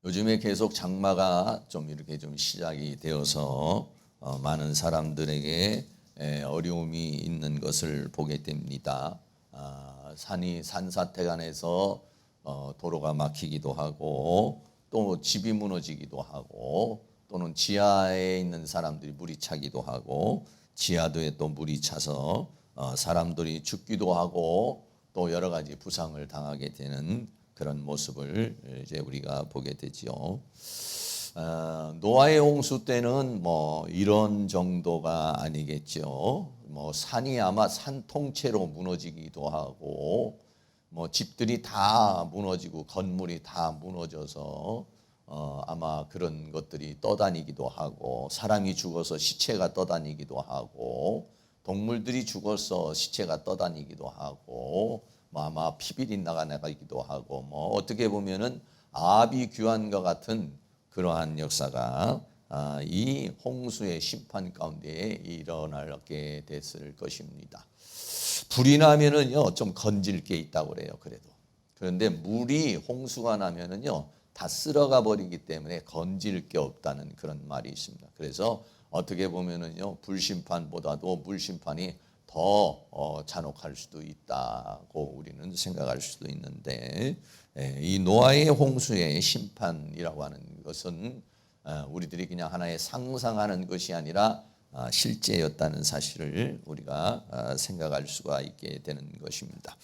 요즘에 계속 장마가 좀 이렇게 좀 시작이 되어서 많은 사람들에게 어려움이 있는 것을 보게 됩니다. 산사태가 나서 도로가 막히기도 하고 또 집이 무너지기도 하고 또는 지하에 있는 사람들이 물이 차기도 하고 지하도에 또 물이 차서 사람들이 죽기도 하고 또 여러 가지 부상을 당하게 되는 그런 모습을 이제 우리가 보게 되죠. 노아의 홍수 때는 뭐 이런 정도가 아니겠죠. 뭐 산이 아마 산 통째로 무너지기도 하고 뭐 집들이 다 무너지고 건물이 다 무너져서 아마 그런 것들이 떠다니기도 하고 사람이 죽어서 시체가 떠다니기도 하고 동물들이 죽어서 시체가 떠다니기도 하고 뭐 아마 피비린 나가기도 하고 뭐 어떻게 보면은 아비 규환과 같은 그러한 역사가 이 홍수의 심판 가운데 일어나게 됐을 것입니다. 불이 나면은요 좀 건질 게 있다고 그래요. 그런데 물이 홍수가 나면은요 다 쓸어가 버리기 때문에 건질 게 없다는 그런 말이 있습니다. 그래서 어떻게 보면은요 불심판보다도 물심판이 더 잔혹할 수도 있다고 우리는 생각할 수도 있는데, 이 노아의 홍수의 심판이라고 하는 것은 우리들이 그냥 하나의 상상하는 것이 아니라 실제였다는 사실을 우리가 생각할 수가 있게 되는 것입니다.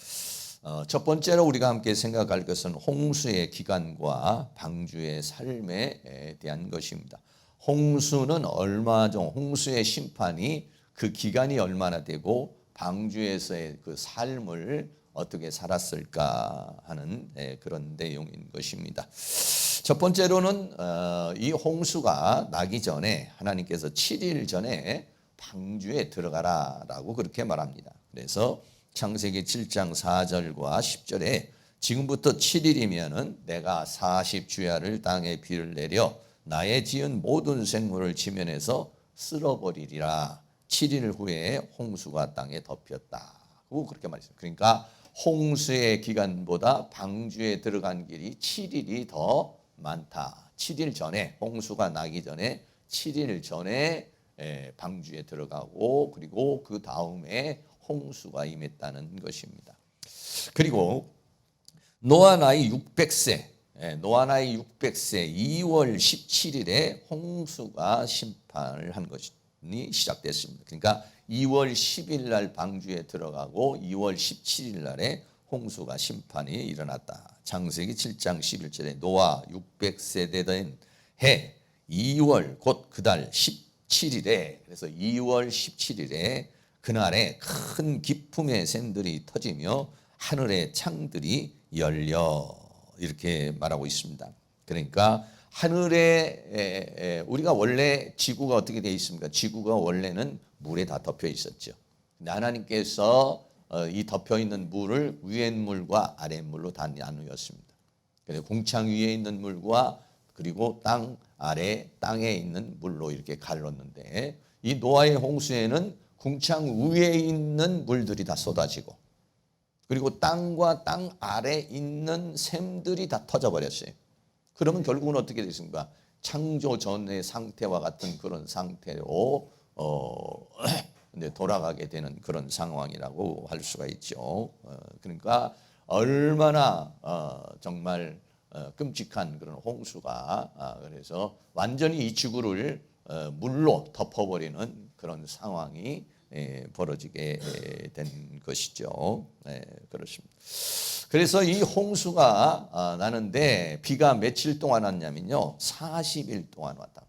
첫 번째로 우리가 함께 생각할 것은 홍수의 기간과 방주의 삶에 대한 것입니다. 홍수는 홍수의 심판이 그 기간이 얼마나 되고 방주에서의 그 삶을 어떻게 살았을까 하는 그런 내용인 것입니다. 첫 번째로는 이 홍수가 나기 전에 하나님께서 7일 전에 방주에 들어가라라고 그렇게 말합니다. 그래서 창세기 7장 4절과 10절에 지금부터 7일이면은 내가 40주야를 땅에 비를 내려 나의 지은 모든 생물을 지면에서 쓸어버리리라. 7일 후에 홍수가 땅에 덮였다고 그렇게 말했어요. 그러니까 홍수의 기간보다 방주에 들어간 길이 7일이 더 많다. 7일 전에 홍수가 나기 전에 7일 전에 방주에 들어가고 그리고 그 다음에 홍수가 임했다는 것입니다. 그리고 노아 나이 600세 2월 17일에 홍수가 심판을 한 것이 시작됐습니다. 그러니까 2월 10일 날 방주에 들어가고 2월 17일 날에 홍수가 심판이 일어났다. 창세기 7장 11절에 노아 600세대 된 해 2월 곧 그달 17일에 그래서 2월 17일에 그날에 큰 기품의 샘들이 터지며 하늘의 창들이 열려 이렇게 말하고 있습니다. 그러니까 하늘에 우리가 원래 지구가 어떻게 되어 있습니까? 지구가 원래는 물에 다 덮여 있었죠. 근데 하나님께서 이 덮여 있는 물을 위에 물과 아래 물로 다 나누었습니다. 그래서 궁창 위에 있는 물과 그리고 땅 아래 땅에 있는 물로 이렇게 갈랐는데 이 노아의 홍수에는 궁창 위에 있는 물들이 다 쏟아지고 그리고 땅과 땅 아래 있는 샘들이 다 터져버렸어요. 그러면 결국은 어떻게 됐습니까? 창조 전의 상태와 같은 그런 상태로 돌아가게 되는 그런 상황이라고 할 수가 있죠. 그러니까 얼마나 정말 끔찍한 그런 홍수가 그래서 완전히 이 지구를 물로 덮어버리는 그런 상황이 벌어지게 된 것이죠. 그렇습니다. 그래서 이 홍수가 나는데 비가 며칠 동안 왔냐면요. 40일 동안 왔다.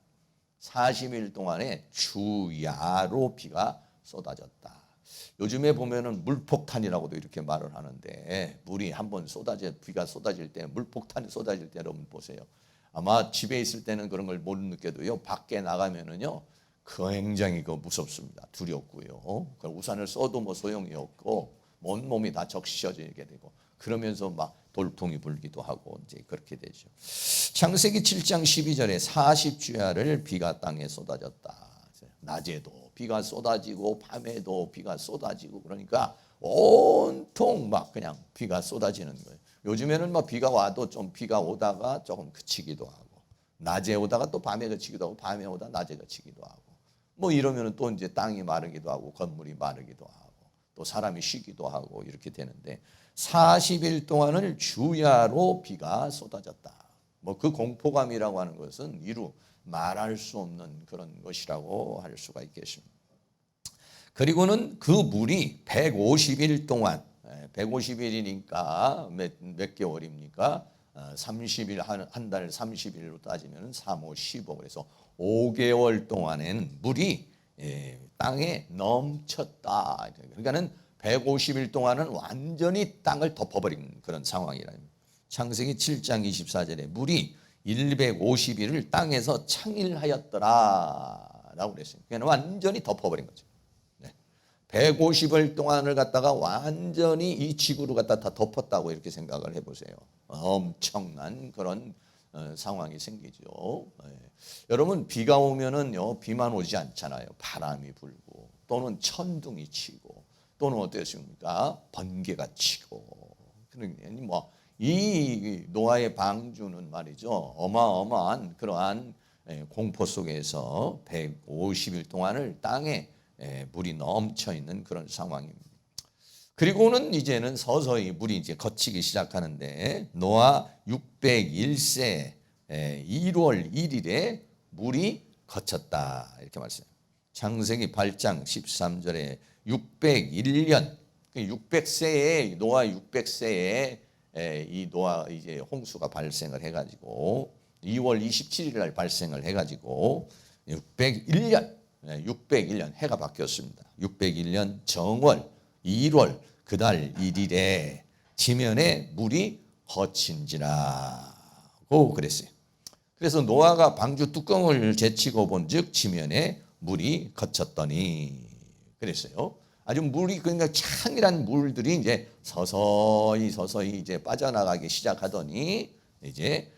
40일 동안에 주야로 비가 쏟아졌다. 요즘에 보면은 물폭탄이라고도 이렇게 말을 하는데 물이 한번 비가 쏟아질 때 물폭탄이 쏟아질 때 여러분 보세요. 아마 집에 있을 때는 그런 걸 못 느껴도요. 밖에 나가면은요. 굉장히 무섭습니다. 두렵고요. 우산을 써도 뭐 소용이 없고 온몸이 다 적셔지게 되고 그러면서 막 돌풍이 불기도 하고 이제 그렇게 되죠. 창세기 7장 12절에 40주야를 비가 땅에 쏟아졌다. 낮에도 비가 쏟아지고 밤에도 비가 쏟아지고 그러니까 온통 막 그냥 비가 쏟아지는 거예요. 요즘에는 뭐 비가 와도 좀 비가 오다가 조금 그치기도 하고, 낮에 오다가 또 밤에 그치기도 하고, 밤에 오다 낮에 그치기도 하고, 뭐 이러면은 또 이제 땅이 마르기도 하고 건물이 마르기도 하고 또 사람이 쉬기도 하고 이렇게 되는데, 40일 동안을 주야로 비가 쏟아졌다. 뭐 그 공포감이라고 하는 것은 이루 말할 수 없는 그런 것이라고 할 수가 있겠습니다. 그리고는 그 물이 150일 동안, 150일이니까 몇 개월입니까? 30일, 한 달 30일로 따지면 3, 5, 15, 그래서 5개월 동안에는 물이 땅에 넘쳤다. 그러니까는 150일 동안은 완전히 땅을 덮어버린 그런 상황이라는 거예요. 창세기 7장 24절에 물이 150일을 땅에서 창일하였더라 라고 그랬어요. 그냥 완전히 덮어버린 거죠. 150일 동안을 갖다가 완전히 이 지구를 갖다 다 덮었다고 이렇게 생각을 해보세요. 엄청난 그런 상황이 생기죠. 여러분, 비가 오면은요, 비만 오지 않잖아요. 바람이 불고 또는 천둥이 치고 또는 어땠습니까? 번개가 치고. 그러니 뭐이 노아의 방주는 말이죠, 어마어마한 그러한 공포 속에서 150일 동안을 땅에 물이 넘쳐 있는 그런 상황입니다. 그리고는 이제는 서서히 물이 이제 걷히기 시작하는데, 노아 601세 1월 1일에 물이 걷혔다 이렇게 말씀해요. 창세기 8장 13절에 601년 600세에 노아 600세에 이 노아 이제 홍수가 발생을 해가지고 2월 27일 날 발생을 해가지고 601년 해가 바뀌었습니다. 601년 정월 1월 그달 1일에 지면에 물이 거친지라고 그랬어요. 그래서 노아가 방주 뚜껑을 제치고 본즉 지면에 물이 거쳤더니 그랬어요. 아주 물이 그러니까 창이란 물들이 이제 서서히 이제 빠져나가기 시작하더니 이제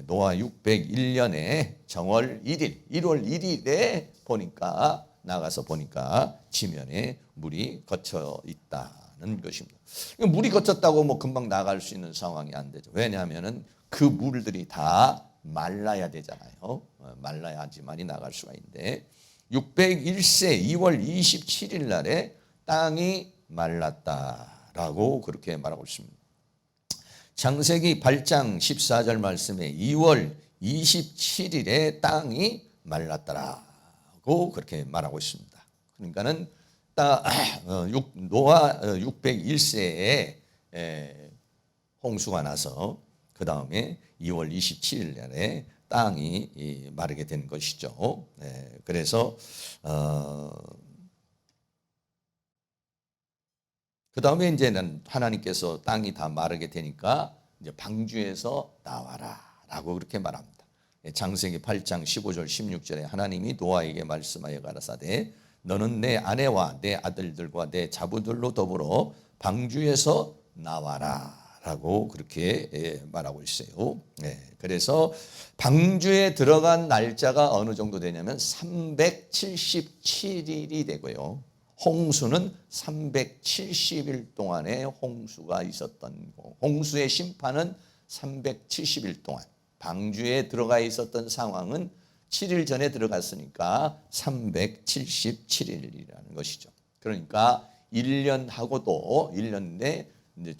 노아 601년에 정월 1일 1월 1일에 보니까 나가서 보니까 지면에 물이 거쳐 있다는 것입니다. 물이 거쳤다고 뭐 금방 나갈 수 있는 상황이 안 되죠. 왜냐하면은 그 물들이 다 말라야 되잖아요. 말라야지만이 나갈 수가 있는데 601세 2월 27일 날에 땅이 말랐다라고 그렇게 말하고 있습니다. 창세기 8장 14절 말씀에 2월 27일에 땅이 말랐더라고 그렇게 말하고 있습니다. 그러니까는 노아 601세에 홍수가 나서 그 다음에 2월 27일 날에 땅이 마르게 된 것이죠. 그래서 그 다음에 이제는 하나님께서 땅이 다 마르게 되니까 이제 방주에서 나와라라고 그렇게 말합니다. 창세기 8장 15절 16절에 하나님이 노아에게 말씀하여 가라사대 너는 내 아내와 내 아들들과 내 자부들로 더불어 방주에서 나와라라고 그렇게 말하고 있어요. 그래서 방주에 들어간 날짜가 어느 정도 되냐면 377일이 되고요. 홍수는 370일 동안의 홍수가 있었던 거. 홍수의 심판은 370일 동안. 방주에 들어가 있었던 상황은 7일 전에 들어갔으니까 377일이라는 것이죠. 그러니까 1년하고도 1년 내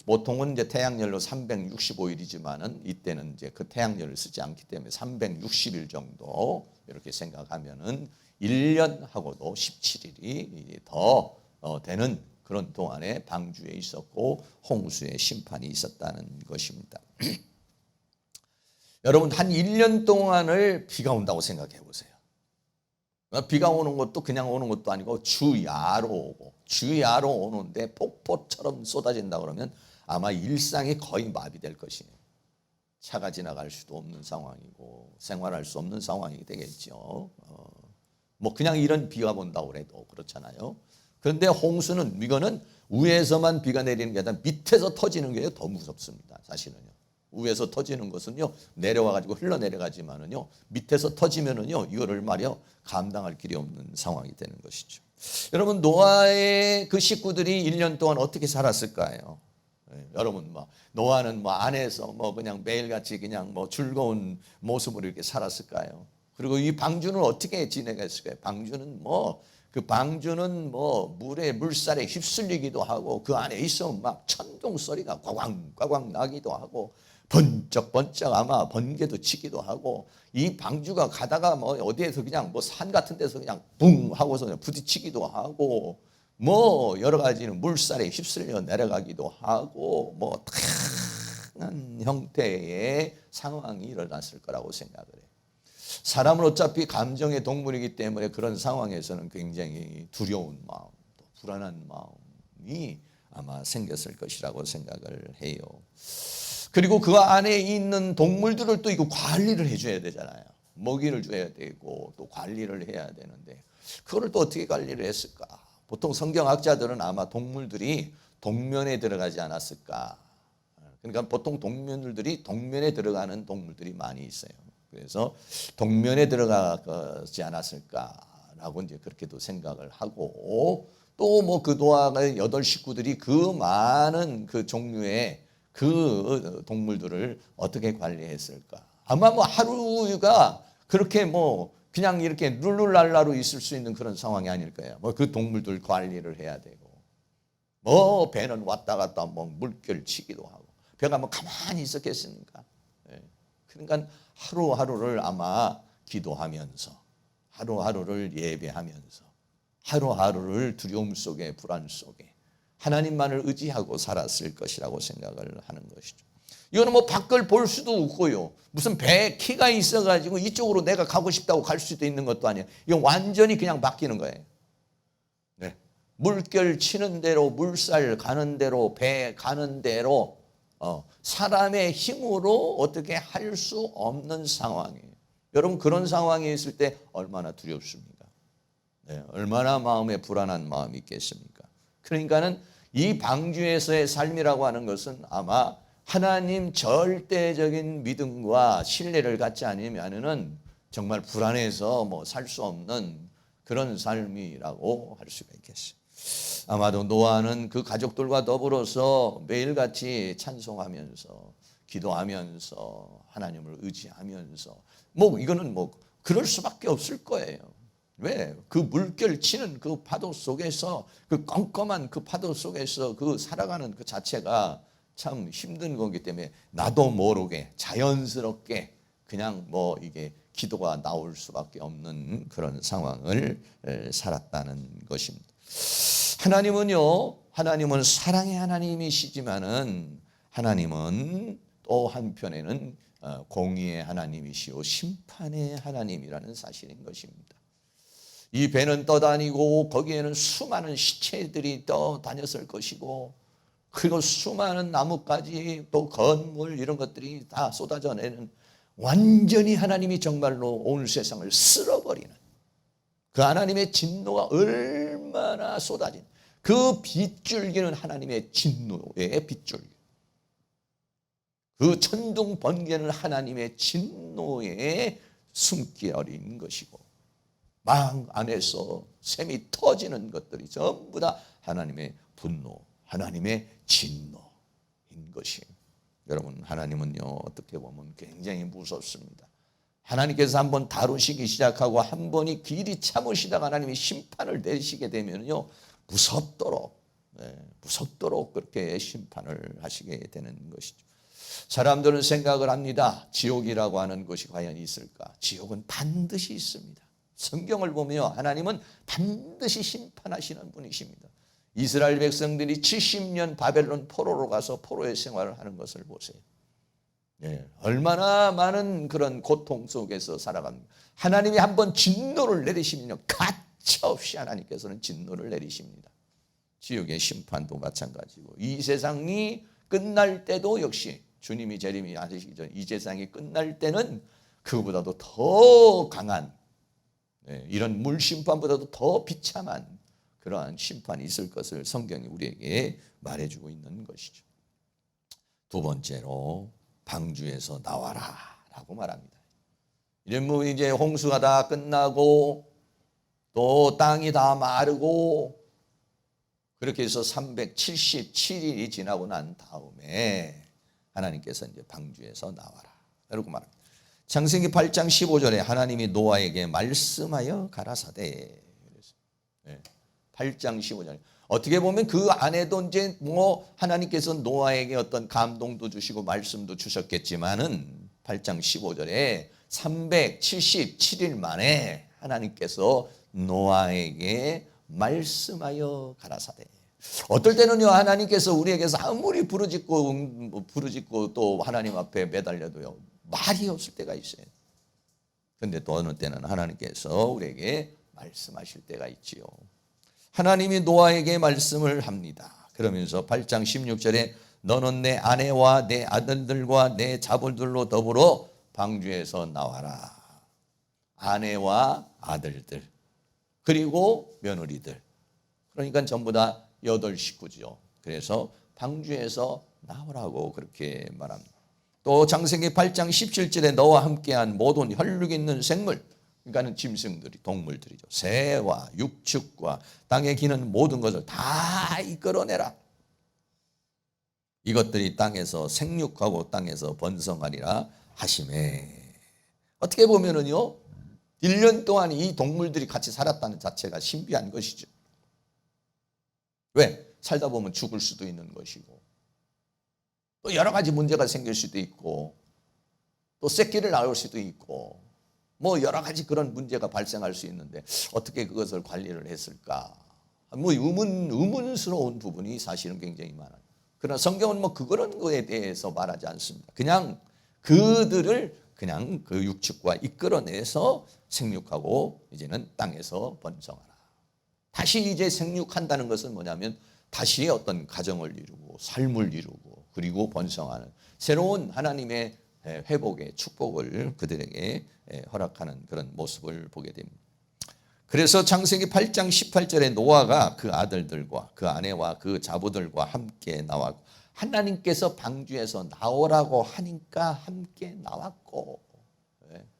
보통은 이제 태양열로 365일이지만은 이때는 이제 그 태양열을 쓰지 않기 때문에 360일 정도 이렇게 생각하면은 1년하고도 17일이 더 되는 그런 동안에 방주에 있었고 홍수의 심판이 있었다는 것입니다. 여러분 한 1년 동안을 비가 온다고 생각해 보세요. 비가 오는 것도 그냥 오는 것도 아니고 주야로 오고 주야로 오는데 폭포처럼 쏟아진다 그러면 아마 일상이 거의 마비될 것이에요. 차가 지나갈 수도 없는 상황이고 생활할 수 없는 상황이 되겠죠. 뭐 그냥 이런 비가 본다고 해도 그렇잖아요. 그런데 홍수는 이거는 위에서만 비가 내리는 게 아니라 밑에서 터지는 게 더 무섭습니다. 사실은요. 위에서 터지는 것은요 내려와 가지고 흘러내려가지만은요 밑에서 터지면은요 이거를 말이요 감당할 길이 없는 상황이 되는 것이죠. 여러분 노아의 그 식구들이 1년 동안 어떻게 살았을까요? 여러분 노아는 안에서 그냥 매일같이 그냥 즐거운 모습으로 이렇게 살았을까요? 그리고 이 방주는 어떻게 지내겠을까요? 그 방주는 물에 물살에 휩쓸리기도 하고 그 안에 있어 막 천둥 소리가 꽝꽝꽝 나기도 하고 번쩍번쩍 아마 번개도 치기도 하고 이 방주가 가다가 어디에서 그냥 산 같은 데서 그냥 붕 하고서 그냥 부딪히기도 하고 여러 가지는 물살에 휩쓸려 내려가기도 하고 다양한 형태의 상황이 일어났을 거라고 생각을 해요. 사람은 어차피 감정의 동물이기 때문에 그런 상황에서는 굉장히 두려운 마음, 또 불안한 마음이 아마 생겼을 것이라고 생각을 해요. 그리고 그 안에 있는 동물들을 또 이거 관리를 해줘야 되잖아요. 먹이를 줘야 되고 또 관리를 해야 되는데 그거를 또 어떻게 관리를 했을까? 보통 성경학자들은 아마 동물들이 동면에 들어가지 않았을까? 그러니까 보통 동면에 들어가는 동물들이 많이 있어요. 그래서 동면에 들어가지 않았을까라고 이제 그렇게도 생각을 하고 또 그 노아의 8 식구들이 그 많은 그 종류의 그 동물들을 어떻게 관리했을까? 아마 하루가 그렇게 그냥 이렇게 룰루랄라로 있을 수 있는 그런 상황이 아닐 거예요. 그 동물들 관리를 해야 되고 배는 왔다 갔다 물결 치기도 하고 배가 가만히 있었겠습니까? 그러니까 하루하루를 아마 기도하면서 하루하루를 예배하면서 하루하루를 두려움 속에 불안 속에 하나님만을 의지하고 살았을 것이라고 생각을 하는 것이죠. 이거는 밖을 볼 수도 없고요. 무슨 배에 키가 있어가지고 이쪽으로 내가 가고 싶다고 갈 수도 있는 것도 아니에요. 이건 완전히 그냥 맡기는 거예요. 네. 물결 치는 대로 물살 가는 대로 배 가는 대로 사람의 힘으로 어떻게 할 수 없는 상황이에요. 여러분 그런 상황에 있을 때 얼마나 두렵습니까? 네, 얼마나 마음에 불안한 마음이 있겠습니까? 그러니까는 이 방주에서의 삶이라고 하는 것은 아마 하나님 절대적인 믿음과 신뢰를 갖지 않으면은 정말 불안해서 살 수 없는 그런 삶이라고 할 수가 있겠어요. 아마도 노아는 그 가족들과 더불어서 매일같이 찬송하면서 기도하면서 하나님을 의지하면서 이거는 그럴 수밖에 없을 거예요. 왜? 그 물결 치는 그 파도 속에서 그 껌껌한 그 파도 속에서 그 살아가는 그 자체가 참 힘든 거기 때문에 나도 모르게 자연스럽게 그냥 이게 기도가 나올 수밖에 없는 그런 상황을 살았다는 것입니다. 하나님은 사랑의 하나님이시지만은 하나님은 또 한편에는 공의의 하나님이시오 심판의 하나님이라는 사실인 것입니다. 이 배는 떠다니고 거기에는 수많은 시체들이 떠다녔을 것이고 그리고 수많은 나뭇가지 또 건물 이런 것들이 다 쏟아져 내는 완전히 하나님이 정말로 온 세상을 쓸어버리는 그 하나님의 진노가 얼마나 쏟아진 그 빗줄기는 하나님의 진노의 빗줄기. 그 천둥 번개는 하나님의 진노의 숨결인 것이고 망 안에서 샘이 터지는 것들이 전부 다 하나님의 분노, 하나님의 진노인 것이에요. 여러분 하나님은요 어떻게 보면 굉장히 무섭습니다. 하나님께서 한번 다루시기 시작하고 한 번이 길이 참으시다가 하나님이 심판을 내리시게 되면요 무섭도록 그렇게 심판을 하시게 되는 것이죠. 사람들은 생각을 합니다. 지옥이라고 하는 것이 과연 있을까? 지옥은 반드시 있습니다. 성경을 보면 하나님은 반드시 심판하시는 분이십니다. 이스라엘 백성들이 70년 바벨론 포로로 가서 포로의 생활을 하는 것을 보세요. 얼마나 많은 그런 고통 속에서 살아갑니다. 하나님이 한번 진노를 내리시면요 가차없이 하나님께서는 진노를 내리십니다. 지옥의 심판도 마찬가지고 이 세상이 끝날 때도 역시 주님이 재림이 아시죠? 이 세상이 끝날 때는 그보다도 더 강한 이런 물심판보다도 더 비참한 그러한 심판이 있을 것을 성경이 우리에게 말해주고 있는 것이죠. 두 번째로 방주에서 나와라 라고 말합니다. 이러면 이제 홍수가 다 끝나고 또 땅이 다 마르고 그렇게 해서 377일이 지나고 난 다음에 하나님께서 이제 방주에서 나와라 이러고 말합니다. 창세기 8장 15절에 하나님이 노아에게 말씀하여 가라사대. 8장 15절. 어떻게 보면 그 안에도 이제 뭐 하나님께서 노아에게 어떤 감동도 주시고 말씀도 주셨겠지만은 8장 15절에 377일 만에 하나님께서 노아에게 말씀하여 가라사대. 어떨 때는요 하나님께서 우리에게서 아무리 부르짖고 또 하나님 앞에 매달려도요 말이 없을 때가 있어요. 그런데 또 어느 때는 하나님께서 우리에게 말씀하실 때가 있지요. 하나님이 노아에게 말씀을 합니다. 그러면서 8장 16절에 너는 내 아내와 내 아들들과 내 자손들로 더불어 방주에서 나와라. 아내와 아들들 그리고 며느리들 그러니까 전부 다 8식구죠. 그래서 방주에서 나오라고 그렇게 말합니다. 또 창세기 8장 17절에 너와 함께한 모든 혈육 있는 생물 그러니까는 짐승들이 동물들이죠. 새와 육축과 땅에 기는 모든 것을 다 이끌어내라. 이것들이 땅에서 생육하고 땅에서 번성하리라 하시매. 어떻게 보면은요 1년 동안 이 동물들이 같이 살았다는 자체가 신비한 것이죠. 왜? 살다 보면 죽을 수도 있는 것이고 또 여러 가지 문제가 생길 수도 있고 또 새끼를 낳을 수도 있고 뭐 여러 가지 그런 문제가 발생할 수 있는데 어떻게 그것을 관리를 했을까? 뭐 의문스러운 부분이 사실은 굉장히 많아요. 그러나 성경은 뭐 그런 거에 대해서 말하지 않습니다. 그냥 그들을 그냥 그 육축과 이끌어내서 생육하고 이제는 땅에서 번성하라. 다시 이제 생육한다는 것은 뭐냐면 다시 어떤 가정을 이루고 삶을 이루고 그리고 번성하는 새로운 하나님의 회복의 축복을 그들에게 허락하는 그런 모습을 보게 됩니다. 그래서 창세기 8장 18절에 노아가 그 아들들과 그 아내와 그 자부들과 함께 나왔고 하나님께서 방주에서 나오라고 하니까 함께 나왔고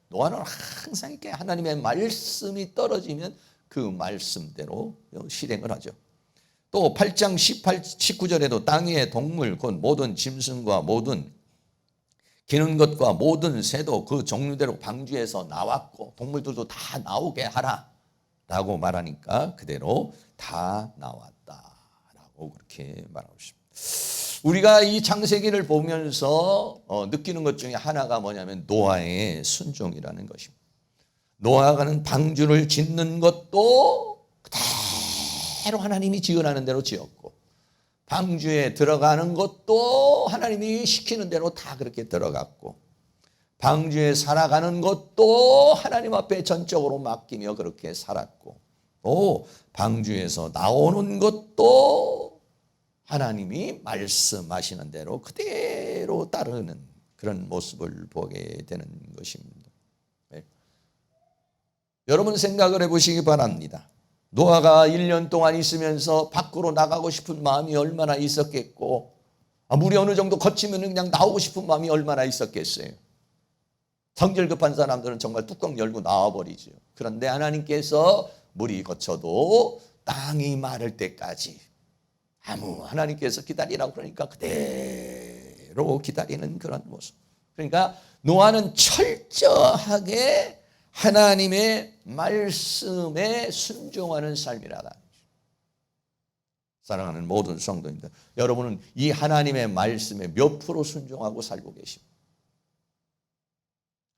노아는 항상 이렇게 하나님의 말씀이 떨어지면 그 말씀대로 실행을 하죠. 또 8장 19절에도 땅 위의 동물 곧 모든 짐승과 모든 기는 것과 모든 새도 그 종류대로 방주에서 나왔고 동물들도 다 나오게 하라 라고 말하니까 그대로 다 나왔다라고 그렇게 말하고 있습니다. 우리가 이 창세기를 보면서 느끼는 것 중에 하나가 뭐냐면 노아의 순종이라는 것입니다. 노아가는 방주를 짓는 것도 그대로 하나님이 지으라는 대로 지었고 방주에 들어가는 것도 하나님이 시키는 대로 다 그렇게 들어갔고 방주에 살아가는 것도 하나님 앞에 전적으로 맡기며 그렇게 살았고 또 방주에서 나오는 것도 하나님이 말씀하시는 대로 그대로 따르는 그런 모습을 보게 되는 것입니다. 네. 여러분 생각을 해보시기 바랍니다. 노아가 1년 동안 있으면서 밖으로 나가고 싶은 마음이 얼마나 있었겠고 물이 어느 정도 거치면 그냥 나오고 싶은 마음이 얼마나 있었겠어요. 성질 급한 사람들은 정말 뚜껑 열고 나와버리죠. 그런데 하나님께서 물이 거쳐도 땅이 마를 때까지 하나님께서 기다리라고 그러니까 그대로 기다리는 그런 모습. 그러니까 노아는 철저하게 하나님의 말씀에 순종하는 삶이라다. 사랑하는 모든 성도님들, 여러분은 이 하나님의 말씀에 몇 프로 순종하고 살고 계십니까?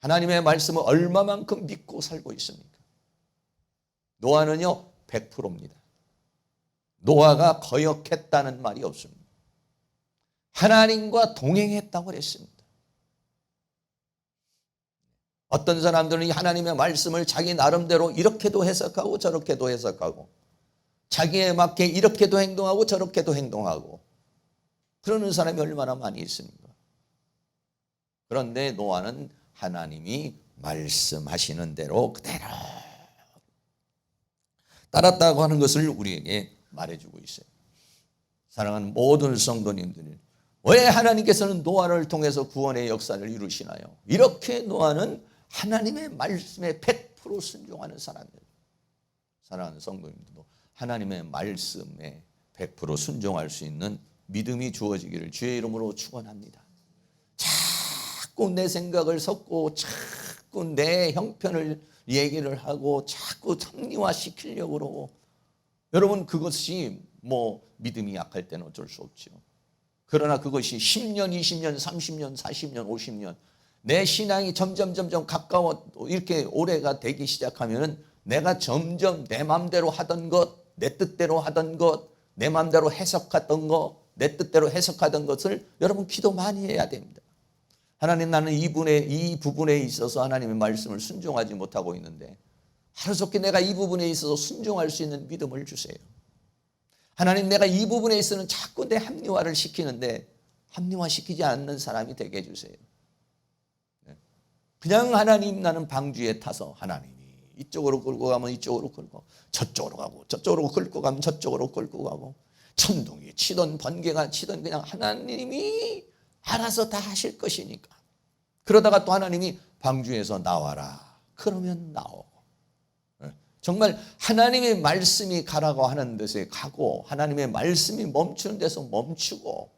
하나님의 말씀을 얼마만큼 믿고 살고 있습니까? 노아는요 100%입니다. 노아가 거역했다는 말이 없습니다. 하나님과 동행했다고 했습니다. 어떤 사람들은 이 하나님의 말씀을 자기 나름대로 이렇게도 해석하고 저렇게도 해석하고 자기에 맞게 이렇게도 행동하고 저렇게도 행동하고 그러는 사람이 얼마나 많이 있습니까? 그런데 노아는 하나님이 말씀하시는 대로 그대로 따랐다고 하는 것을 우리에게 말해주고 있어요. 사랑하는 모든 성도님들, 왜 하나님께서는 노아를 통해서 구원의 역사를 이루시나요? 이렇게 노아는 하나님의 말씀에 100% 순종하는 사람이에요. 사랑하는 성도님들도 하나님의 말씀에 100% 순종할 수 있는 믿음이 주어지기를 주의 이름으로 축원합니다. 자꾸 내 생각을 섞고 자꾸 내 형편을 얘기를 하고 자꾸 합리화시키려고 그러고, 여러분 그것이 믿음이 약할 때는 어쩔 수 없죠. 그러나 그것이 10년, 20년, 30년, 40년, 50년 내 신앙이 점점 가까워 이렇게 오래가 되기 시작하면 내가 점점 내 마음대로 하던 것, 내 뜻대로 하던 것, 내 마음대로 해석하던 것, 내 뜻대로 해석하던 것을 여러분 기도 많이 해야 됩니다. 하나님, 나는 이 부분에 있어서 하나님의 말씀을 순종하지 못하고 있는데 하루속히 내가 이 부분에 있어서 순종할 수 있는 믿음을 주세요. 하나님, 내가 이 부분에 있어서는 자꾸 내 합리화를 시키는데 합리화시키지 않는 사람이 되게 해주세요. 그냥 하나님, 나는 방주에 타서 하나님이 이쪽으로 끌고 가면 이쪽으로 끌고, 저쪽으로 가고 저쪽으로 끌고 가면 저쪽으로 끌고 가고, 천둥이 치던 번개가 치던 그냥 하나님이 알아서 다 하실 것이니까. 그러다가 또 하나님이 방주에서 나와라 그러면 나오고, 정말 하나님의 말씀이 가라고 하는 데서 가고 하나님의 말씀이 멈추는 데서 멈추고,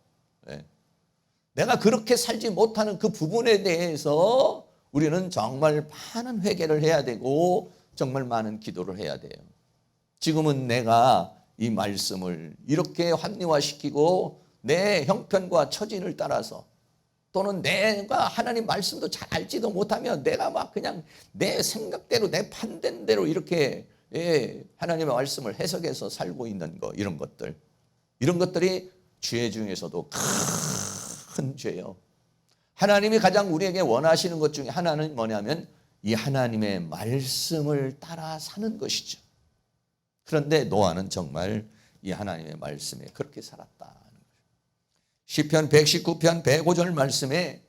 내가 그렇게 살지 못하는 그 부분에 대해서 우리는 정말 많은 회개를 해야 되고 정말 많은 기도를 해야 돼요. 지금은 내가 이 말씀을 이렇게 합리화시키고 내 형편과 처진을 따라서, 또는 내가 하나님 말씀도 잘 알지도 못하면 내가 막 그냥 내 생각대로 내 판단대로 이렇게 하나님의 말씀을 해석해서 살고 있는 거, 이런 것들이 죄 중에서도 큰 죄요. 하나님이 가장 우리에게 원하시는 것 중에 하나는 뭐냐면 이 하나님의 말씀을 따라 사는 것이죠. 그런데 노아는 정말 이 하나님의 말씀에 그렇게 살았다. 시편 119편 105절 말씀에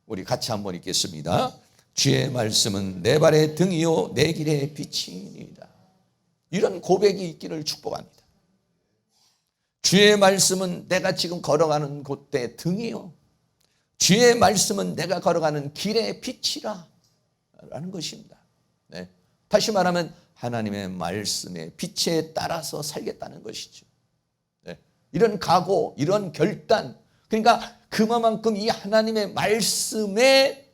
우리 같이 한번 읽겠습니다. 주의 말씀은 내 발의 등이요 내 길의 빛이니이다. 이런 고백이 있기를 축복합니다. 주의 말씀은 내가 지금 걸어가는 곳의 등이요, 주의 말씀은 내가 걸어가는 길의 빛이라 라는 것입니다. 다시 말하면 하나님의 말씀의 빛에 따라서 살겠다는 것이죠. 이런 각오, 이런 결단, 그러니까 그만큼 이 하나님의 말씀에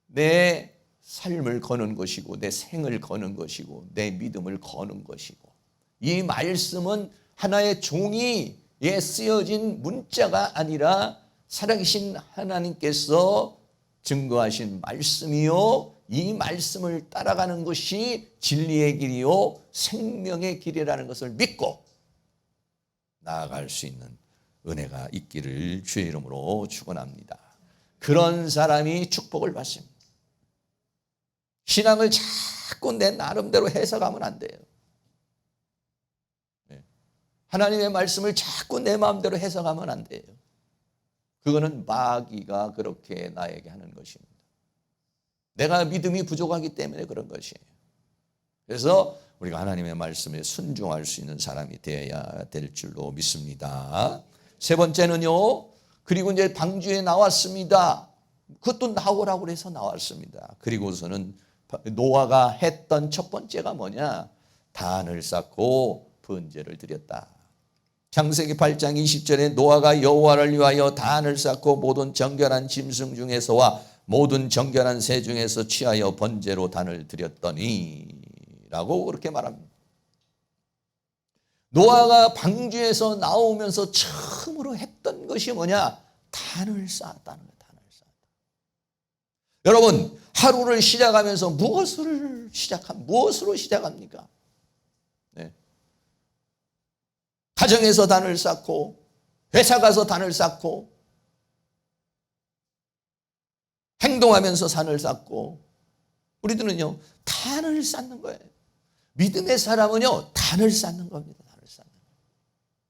내 삶을 거는 것이고, 내 생을 거는 것이고, 내 믿음을 거는 것이고, 이 말씀은 하나의 종이에 쓰여진 문자가 아니라 살아계신 하나님께서 증거하신 말씀이요, 이 말씀을 따라가는 것이 진리의 길이요 생명의 길이라는 것을 믿고 나아갈 수 있는 은혜가 있기를 주의 이름으로 축원합니다. 그런 사람이 축복을 받습니다. 신앙을 자꾸 내 나름대로 해석하면 안 돼요. 하나님의 말씀을 자꾸 내 마음대로 해석하면 안 돼요. 그거는 마귀가 그렇게 나에게 하는 것입니다. 내가 믿음이 부족하기 때문에 그런 것이에요. 그래서 우리가 하나님의 말씀에 순종할 수 있는 사람이 되어야 될 줄로 믿습니다. 세 번째는요, 그리고 이제 방주에 나왔습니다. 그것도 나오라고 해서 나왔습니다. 그리고서는 노아가 했던 첫 번째가 뭐냐? 단을 쌓고 번제를 드렸다. 창세기 8장 20절에 노아가 여호와를 위하여 단을 쌓고 모든 정결한 짐승 중에서와 모든 정결한 새 중에서 취하여 번제로 단을 드렸더니 라고 그렇게 말합니다. 노아가 방주에서 나오면서 처음으로 했던 것이 뭐냐? 단을 쌓았다는 거예요. 단을 쌓았다. 여러분, 하루를 시작하면서 무엇으로 시작합니까? 가정에서 단을 쌓고, 회사 가서 단을 쌓고, 행동하면서 단을 쌓고, 우리들은요 단을 쌓는 거예요. 믿음의 사람은요 단을 쌓는 겁니다. 단을 쌓는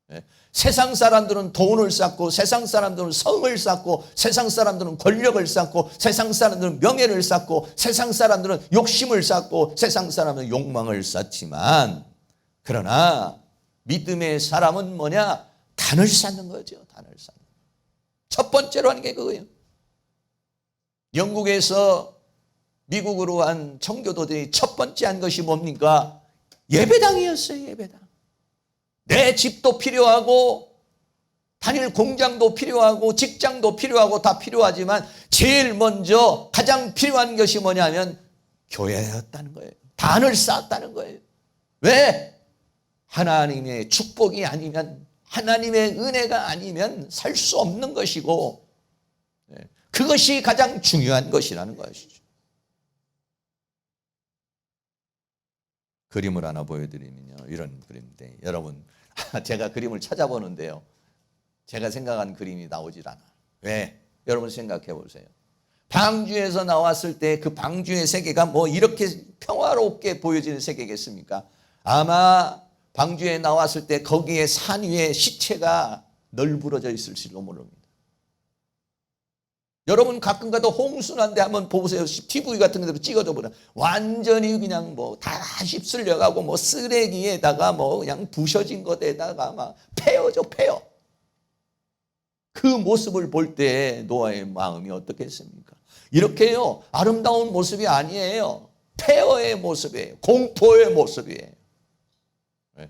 거예요. 세상 사람들은 돈을 쌓고, 세상 사람들은 성을 쌓고, 세상 사람들은 권력을 쌓고, 세상 사람들은 명예를 쌓고, 세상 사람들은 욕심을 쌓고, 세상 사람은 욕망을 쌓지만, 그러나 믿음의 사람은 뭐냐? 단을 쌓는 거죠. 단을 쌓는. 첫 번째로 하는 게 그거예요. 영국에서 미국으로 한 청교도들이 첫 번째 한 것이 뭡니까? 예배당이었어요. 예배당. 내 집도 필요하고 단일 공장도 필요하고 직장도 필요하고 다 필요하지만 제일 먼저 가장 필요한 것이 뭐냐면 교회였다는 거예요. 단을 쌓았다는 거예요. 왜? 하나님의 축복이 아니면, 하나님의 은혜가 아니면 살 수 없는 것이고, 그것이 가장 중요한 것이라는 것이죠. 그림을 하나 보여드리면요, 이런 그림인데, 여러분, 제가 그림을 찾아보는데요, 제가 생각한 그림이 나오질 않아요. 왜? 여러분 생각해 보세요. 방주에서 나왔을 때 그 방주의 세계가 뭐 이렇게 평화롭게 보여지는 세계겠습니까? 아마 방주에 나왔을 때 거기에 산 위에 시체가 널브러져 있을지도 모릅니다. 여러분 가끔 가도 홍순환대 한번 보세요. TV 같은 데로 찍어줘 보라. 완전히 그냥 뭐 다 휩쓸려가고 뭐 쓰레기에다가 뭐 그냥 부셔진 것에다가 막 폐허죠, 폐허. 그 모습을 볼 때 노아의 마음이 어떻겠습니까? 이렇게요, 아름다운 모습이 아니에요. 폐허의 모습이에요. 공포의 모습이에요. 네.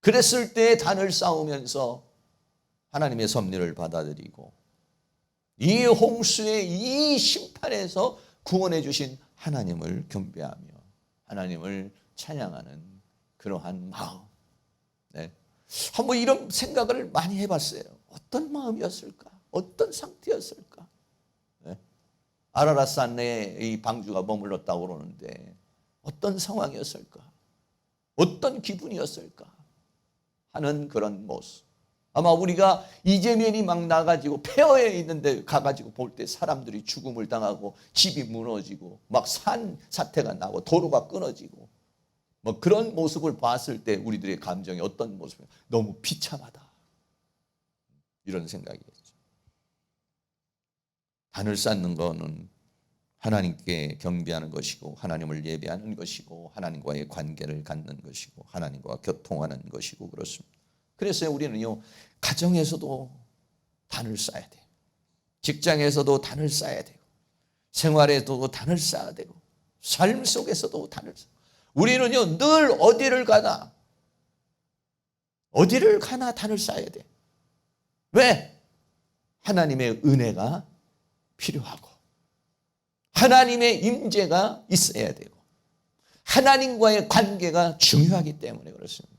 그랬을 때 단을 쌓으면서 하나님의 섭리를 받아들이고 이 홍수의 이 심판에서 구원해 주신 하나님을 경배하며 하나님을 찬양하는 그러한 마음. 네. 한번 이런 생각을 많이 해봤어요. 어떤 마음이었을까? 어떤 상태였을까? 네? 아라랏산에 이 방주가 머물렀다고 그러는데 어떤 상황이었을까? 어떤 기분이었을까? 하는 그런 모습. 아마 우리가 이재명이 막 나가지고 폐허에 있는데 가가지고 볼 때 사람들이 죽음을 당하고 집이 무너지고 막 산 사태가 나고 도로가 끊어지고 뭐 그런 모습을 봤을 때 우리들의 감정이 어떤 모습이에요? 너무 비참하다. 이런 생각이겠죠. 단을 쌓는 거는 하나님께 경배하는 것이고 하나님을 예배하는 것이고 하나님과의 관계를 갖는 것이고 하나님과 교통하는 것이고 그렇습니다. 그래서 우리는요, 가정에서도 단을 쌓아야 돼요. 직장에서도 단을 쌓아야 되고 생활에도 단을 쌓아야 되고 삶 속에서도 단을 쌓아야 돼요. 우리는요, 늘 어디를 가나 단을 쌓아야 돼. 왜? 하나님의 은혜가 필요하고 하나님의 임재가 있어야 되고 하나님과의 관계가 중요하기 때문에 그렇습니다.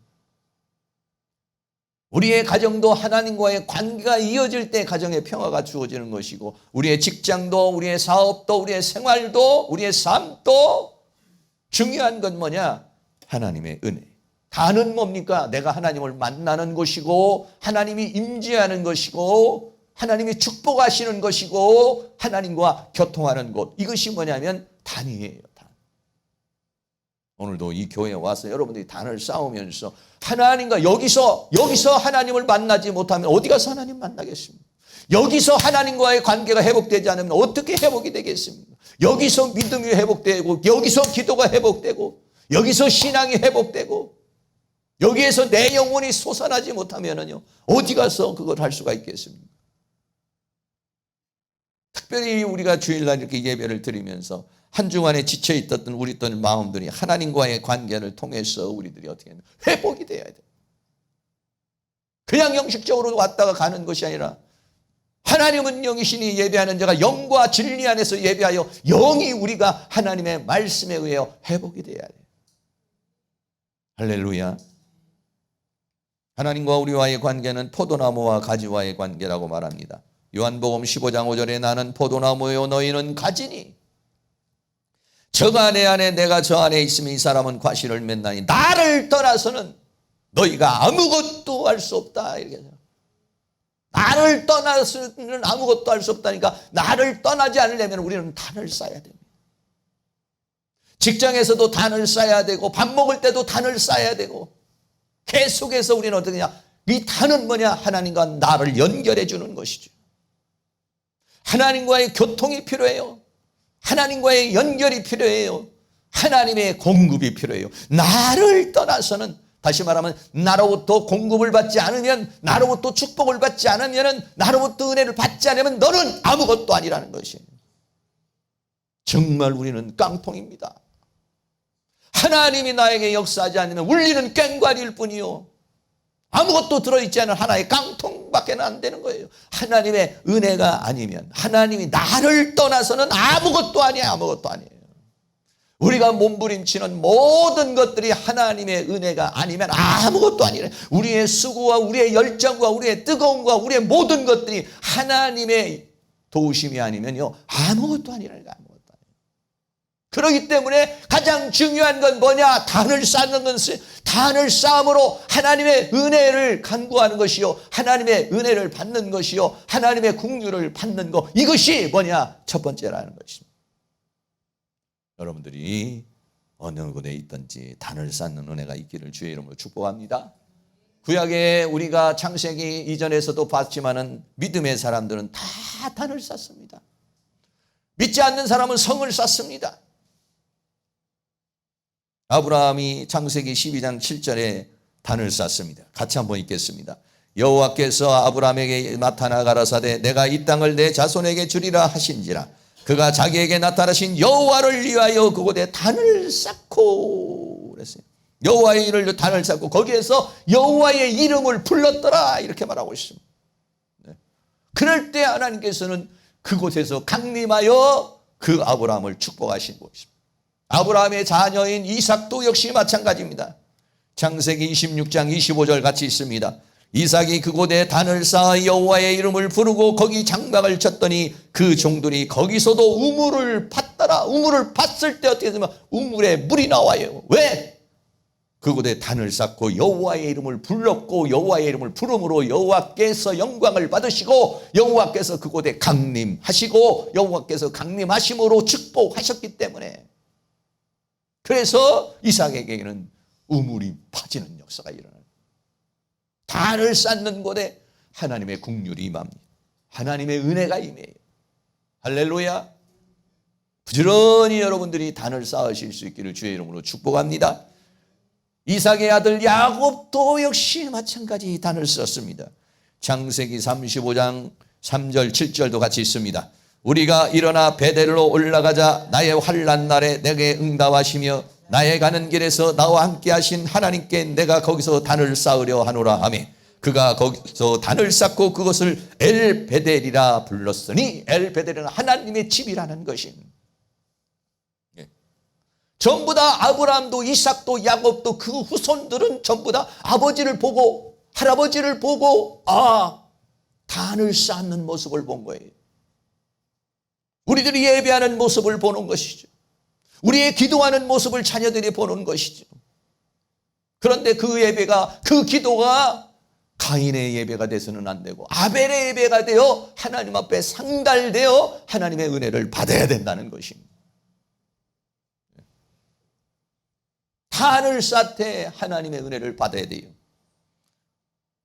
우리의 가정도 하나님과의 관계가 이어질 때 가정의 평화가 주어지는 것이고 우리의 직장도 우리의 사업도 우리의 생활도 우리의 삶도 중요한 건 뭐냐? 하나님의 은혜. 단은 뭡니까? 내가 하나님을 만나는 것이고 하나님이 임재하는 것이고 하나님이 축복하시는 것이고 하나님과 교통하는 곳. 이것이 뭐냐면 단이에요. 단. 오늘도 이 교회에 와서 여러분들이 단을 쌓으면서 하나님과 여기서 하나님을 만나지 못하면 어디 가서 하나님 만나겠습니까? 여기서 하나님과의 관계가 회복되지 않으면 어떻게 회복이 되겠습니까? 여기서 믿음이 회복되고 여기서 기도가 회복되고 여기서 신앙이 회복되고 여기에서 내 영혼이 솟아나지 못하면은요 어디 가서 그걸 할 수가 있겠습니까? 특별히 우리가 주일날 이렇게 예배를 드리면서 한 주간에 지쳐있던 우리들 마음들이 하나님과의 관계를 통해서 우리들이 어떻게 하면 회복이 돼야 돼. 그냥 형식적으로 왔다가 가는 것이 아니라 하나님은 영이시니 예배하는 자가 영과 진리 안에서 예배하여 영이 우리가 하나님의 말씀에 의해 회복이 돼야 돼. 할렐루야. 하나님과 우리와의 관계는 포도나무와 가지와의 관계라고 말합니다. 요한복음 15장 5절에 나는 포도나무요 너희는 가지니 저가 내 안에 내가 저 안에 있으면 이 사람은 과실을 맺나니 나를 떠나서는 너희가 아무것도 할 수 없다. 이렇게 나를 떠나서는 아무것도 할 수 없다니까 나를 떠나지 않으려면 우리는 단을 쌓아야 됩니다. 직장에서도 단을 쌓아야 되고 밥 먹을 때도 단을 쌓아야 되고 계속해서 우리는 어떻게 하냐? 이 단은 뭐냐? 하나님과 나를 연결해 주는 것이죠. 하나님과의 교통이 필요해요. 하나님과의 연결이 필요해요. 하나님의 공급이 필요해요. 나를 떠나서는 다시 말하면 나로부터 공급을 받지 않으면, 나로부터 축복을 받지 않으면, 나로부터 은혜를 받지 않으면 너는 아무것도 아니라는 것이에요. 정말 우리는 깡통입니다. 하나님이 나에게 역사하지 않으면 울리는 꽹과리일 뿐이요, 아무것도 들어있지 않은 하나의 깡통밖에 안 되는 거예요. 하나님의 은혜가 아니면, 하나님이 나를 떠나서는 아무것도 아니에요. 아무것도 아니에요. 우리가 몸부림치는 모든 것들이 하나님의 은혜가 아니면 아무것도 아니래. 우리의 수고와 우리의 열정과 우리의 뜨거움과 우리의 모든 것들이 하나님의 도우심이 아니면요, 아무것도 아니라는 거야. 아무것도 아니에요. 그렇기 때문에 가장 중요한 건 뭐냐? 단을 쌓는 것은, 단을 쌓음으로 하나님의 은혜를 간구하는 것이요, 하나님의 은혜를 받는 것이요, 하나님의 긍휼을 받는 것, 이것이 뭐냐? 첫 번째라는 것입니다. 여러분들이 어느 곳에 있든지 단을 쌓는 은혜가 있기를 주의 이름으로 축복합니다. 구약에 우리가 창세기 이전에서도 봤지만은 믿음의 사람들은 다 단을 쌓습니다. 믿지 않는 사람은 성을 쌓습니다. 아브라함이 창세기 12장 7절에 단을 쌓습니다. 같이 한번 읽겠습니다. 여호와께서 아브라함에게 나타나 가라사대 내가 이 땅을 내 자손에게 주리라 하신지라. 그가 자기에게 나타나신 여호와를 위하여 그곳에 단을 쌓고 그랬어요. 여호와의 이름을 단을 쌓고 거기에서 여호와의 이름을 불렀더라, 이렇게 말하고 있습니다. 네. 그럴 때 하나님께서는 그곳에서 강림하여 그 아브라함을 축복하신 것입니다. 아브라함의 자녀인 이삭도 역시 마찬가지입니다. 창세기 26장 25절 같이 있습니다. 이삭이 그곳에 단을 쌓아 여호와의 이름을 부르고 거기 장막을 쳤더니 그 종들이 거기서도 우물을 팠더라. 우물을 팠을 때 어떻게 되면 우물에 물이 나와요. 왜? 그곳에 단을 쌓고 여호와의 이름을 불렀고 여호와의 이름을 부름으로 여호와께서 영광을 받으시고 여호와께서 그곳에 강림하시고 여호와께서 강림하심으로 축복하셨기 때문에, 그래서 이삭에게는 우물이 파지는 역사가 일어나요. 단을 쌓는 곳에 하나님의 긍휼이 임합니다. 하나님의 은혜가 임해요. 할렐루야. 부지런히 여러분들이 단을 쌓으실 수 있기를 주의 이름으로 축복합니다. 이삭의 아들 야곱도 역시 마찬가지 단을 쌓습니다. 창세기 35장 3절 7절도 같이 있습니다. 우리가 일어나 베델로 올라가자 나의 환난 날에 내게 응답하시며 나의 가는 길에서 나와 함께 하신 하나님께 내가 거기서 단을 쌓으려 하노라 하며 그가 거기서 단을 쌓고 그것을 엘베델이라 불렀으니, 엘베델은 하나님의 집이라는 것입니다. 전부 다 아브라함도 이삭도 야곱도 그 후손들은 전부 다 아버지를 보고 할아버지를 보고 단을 쌓는 모습을 본 거예요. 우리들이 예배하는 모습을 보는 것이죠. 우리의 기도하는 모습을 자녀들이 보는 것이죠. 그런데 그 예배가, 그 기도가 가인의 예배가 돼서는 안 되고 아벨의 예배가 되어 하나님 앞에 상달되어 하나님의 은혜를 받아야 된다는 것입니다. 단을 쌓되 하나님의 은혜를 받아야 돼요.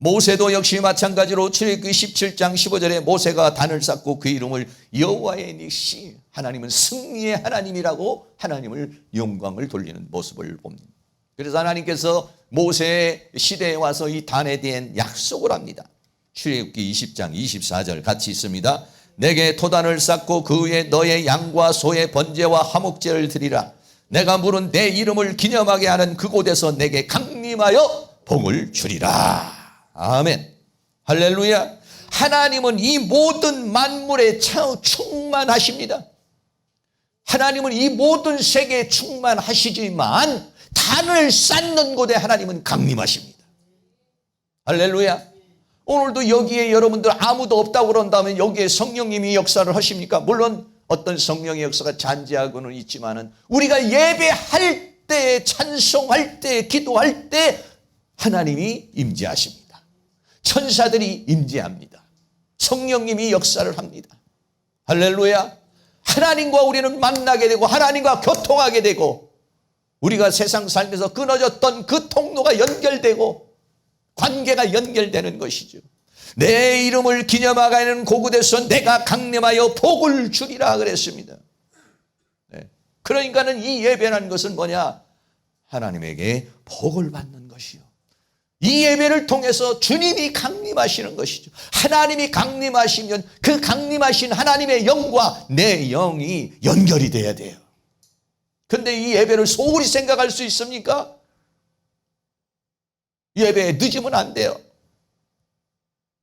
모세도 역시 마찬가지로 출애굽기 17장 15절에 모세가 단을 쌓고 그 이름을 여호와의 니시, 하나님은 승리의 하나님이라고 하나님을 영광을 돌리는 모습을 봅니다. 그래서 하나님께서 모세의 시대에 와서 이 단에 대한 약속을 합니다. 출애굽기 20장 24절 같이 있습니다. 내게 토단을 쌓고 그 위에 너의 양과 소의 번제와 화목제를 드리라. 내가 물은 내 이름을 기념하게 하는 그곳에서 내게 강림하여 복을 주리라. 아멘. 할렐루야. 하나님은 이 모든 만물에 충만하십니다. 하나님은 이 모든 세계에 충만하시지만 단을 쌓는 곳에 하나님은 강림하십니다. 할렐루야. 오늘도 여기에 여러분들 아무도 없다고 그런다면 여기에 성령님이 역사를 하십니까? 물론 어떤 성령의 역사가 잔재하고는 있지만은 우리가 예배할 때, 찬송할 때, 기도할 때 하나님이 임재하십니다. 천사들이 임재합니다. 성령님이 역사를 합니다. 할렐루야. 하나님과 우리는 만나게 되고 하나님과 교통하게 되고 우리가 세상 살면서 끊어졌던 그 통로가 연결되고 관계가 연결되는 것이죠. 내 이름을 기념하게 하는 그곳에서 내가 강림하여 복을 주리라 그랬습니다. 네. 그러니까는 이 예배라는 것은 뭐냐? 하나님에게 복을 받는 것이요. 이 예배를 통해서 주님이 강림하시는 것이죠. 하나님이 강림하시면 그 강림하신 하나님의 영과 내 영이 연결이 돼야 돼요. 그런데 이 예배를 소홀히 생각할 수 있습니까? 예배에 늦으면 안 돼요.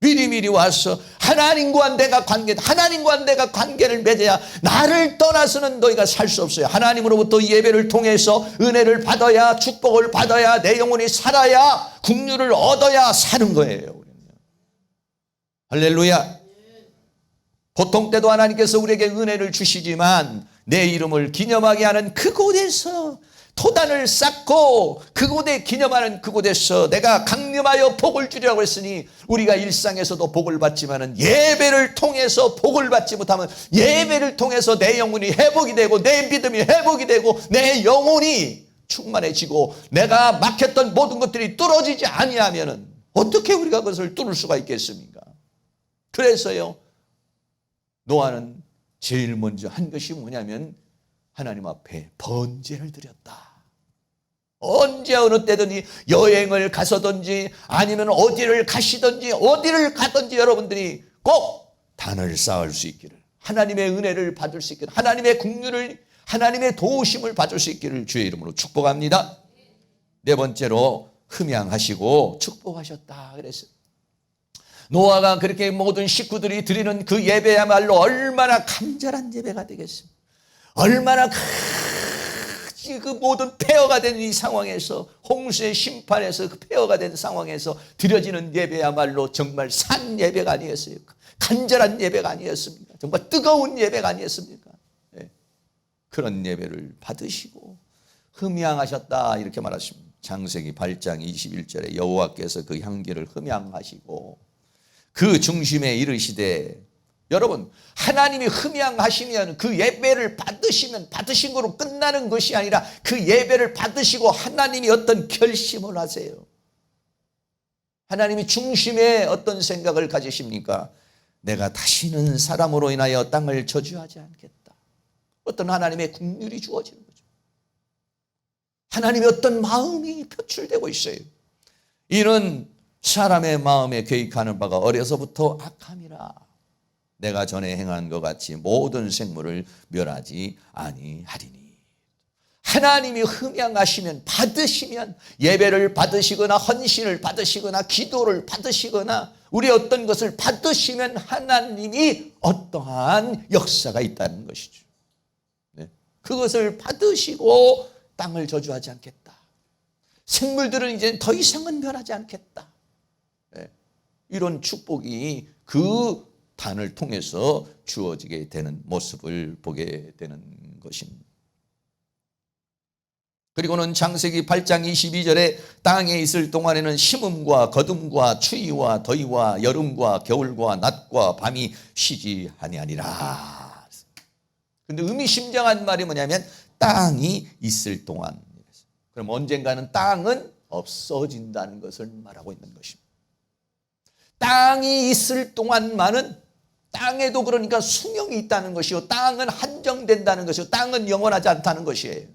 미리미리 와서 하나님과 내가 관계를 맺어야, 나를 떠나서는 너희가 살 수 없어요. 하나님으로부터 예배를 통해서 은혜를 받아야, 축복을 받아야, 내 영혼이 살아야, 국류를 얻어야 사는 거예요. 할렐루야. 보통 때도 하나님께서 우리에게 은혜를 주시지만 내 이름을 기념하게 하는 그곳에서 토단을 쌓고 그곳에 기념하는 그곳에서 내가 강림하여 복을 주리라고 했으니, 우리가 일상에서도 복을 받지만은 예배를 통해서 복을 받지 못하면, 예배를 통해서 내 영혼이 회복이 되고 내 믿음이 회복이 되고 내 영혼이 충만해지고 내가 막혔던 모든 것들이 뚫어지지 아니하면은 어떻게 우리가 그것을 뚫을 수가 있겠습니까? 그래서요, 노아는 제일 먼저 한 것이 뭐냐면 하나님 앞에 번제를 드렸다. 언제 어느 때든지 여행을 가서든지 아니면 어디를 가시든지 어디를 가든지 여러분들이 꼭 단을 쌓을 수 있기를, 하나님의 은혜를 받을 수 있기를, 하나님의 국류를, 하나님의 도우심을 받을 수 있기를 주의 이름으로 축복합니다. 네 번째로 흠양하시고 축복하셨다 그랬어요. 노아가 그렇게 모든 식구들이 드리는 그 예배야말로 얼마나 간절한 예배가 되겠습니까? 얼마나 그 모든 폐허가 된 이 상황에서, 홍수의 심판에서 그 폐허가 된 상황에서 드려지는 예배야말로 정말 산 예배가 아니었어요. 간절한 예배가 아니었습니까? 정말 뜨거운 예배가 아니었습니까? 네. 그런 예배를 받으시고 흠양하셨다 이렇게 말하십니다. 창세기 8장 21절에 여호와께서 그 향기를 흠양하시고 그 중심에 이르시되, 여러분, 하나님이 흠양하시면 그 예배를 받으시면 받으신 거로 끝나는 것이 아니라 그 예배를 받으시고 하나님이 어떤 결심을 하세요. 하나님이 중심에 어떤 생각을 가지십니까? 내가 다시는 사람으로 인하여 땅을 저주하지 않겠다. 어떤 하나님의 국률이 주어지는 거죠. 하나님의 어떤 마음이 표출되고 있어요. 이는 사람의 마음에 계획하는 바가 어려서부터 악함이라. 내가 전에 행한 것 같이 모든 생물을 멸하지 아니하리니. 하나님이 흠양하시면, 받으시면, 예배를 받으시거나 헌신을 받으시거나 기도를 받으시거나 우리 어떤 것을 받으시면 하나님이 어떠한 역사가 있다는 것이죠. 네. 그것을 받으시고 땅을 저주하지 않겠다. 생물들은 이제 더 이상은 멸하지 않겠다. 네. 이런 축복이 그 단을 통해서 주어지게 되는 모습을 보게 되는 것입니다. 그리고는 창세기 8장 22절에 땅에 있을 동안에는 심음과 거둠과 추위와 더위와 여름과 겨울과 낮과 밤이 쉬지 아니하니라. 그런데 의미심장한 말이 뭐냐면 땅이 있을 동안. 그럼 언젠가는 땅은 없어진다는 것을 말하고 있는 것입니다. 땅이 있을 동안만은, 땅에도 그러니까 수명이 있다는 것이요, 땅은 한정된다는 것이요, 땅은 영원하지 않다는 것이에요.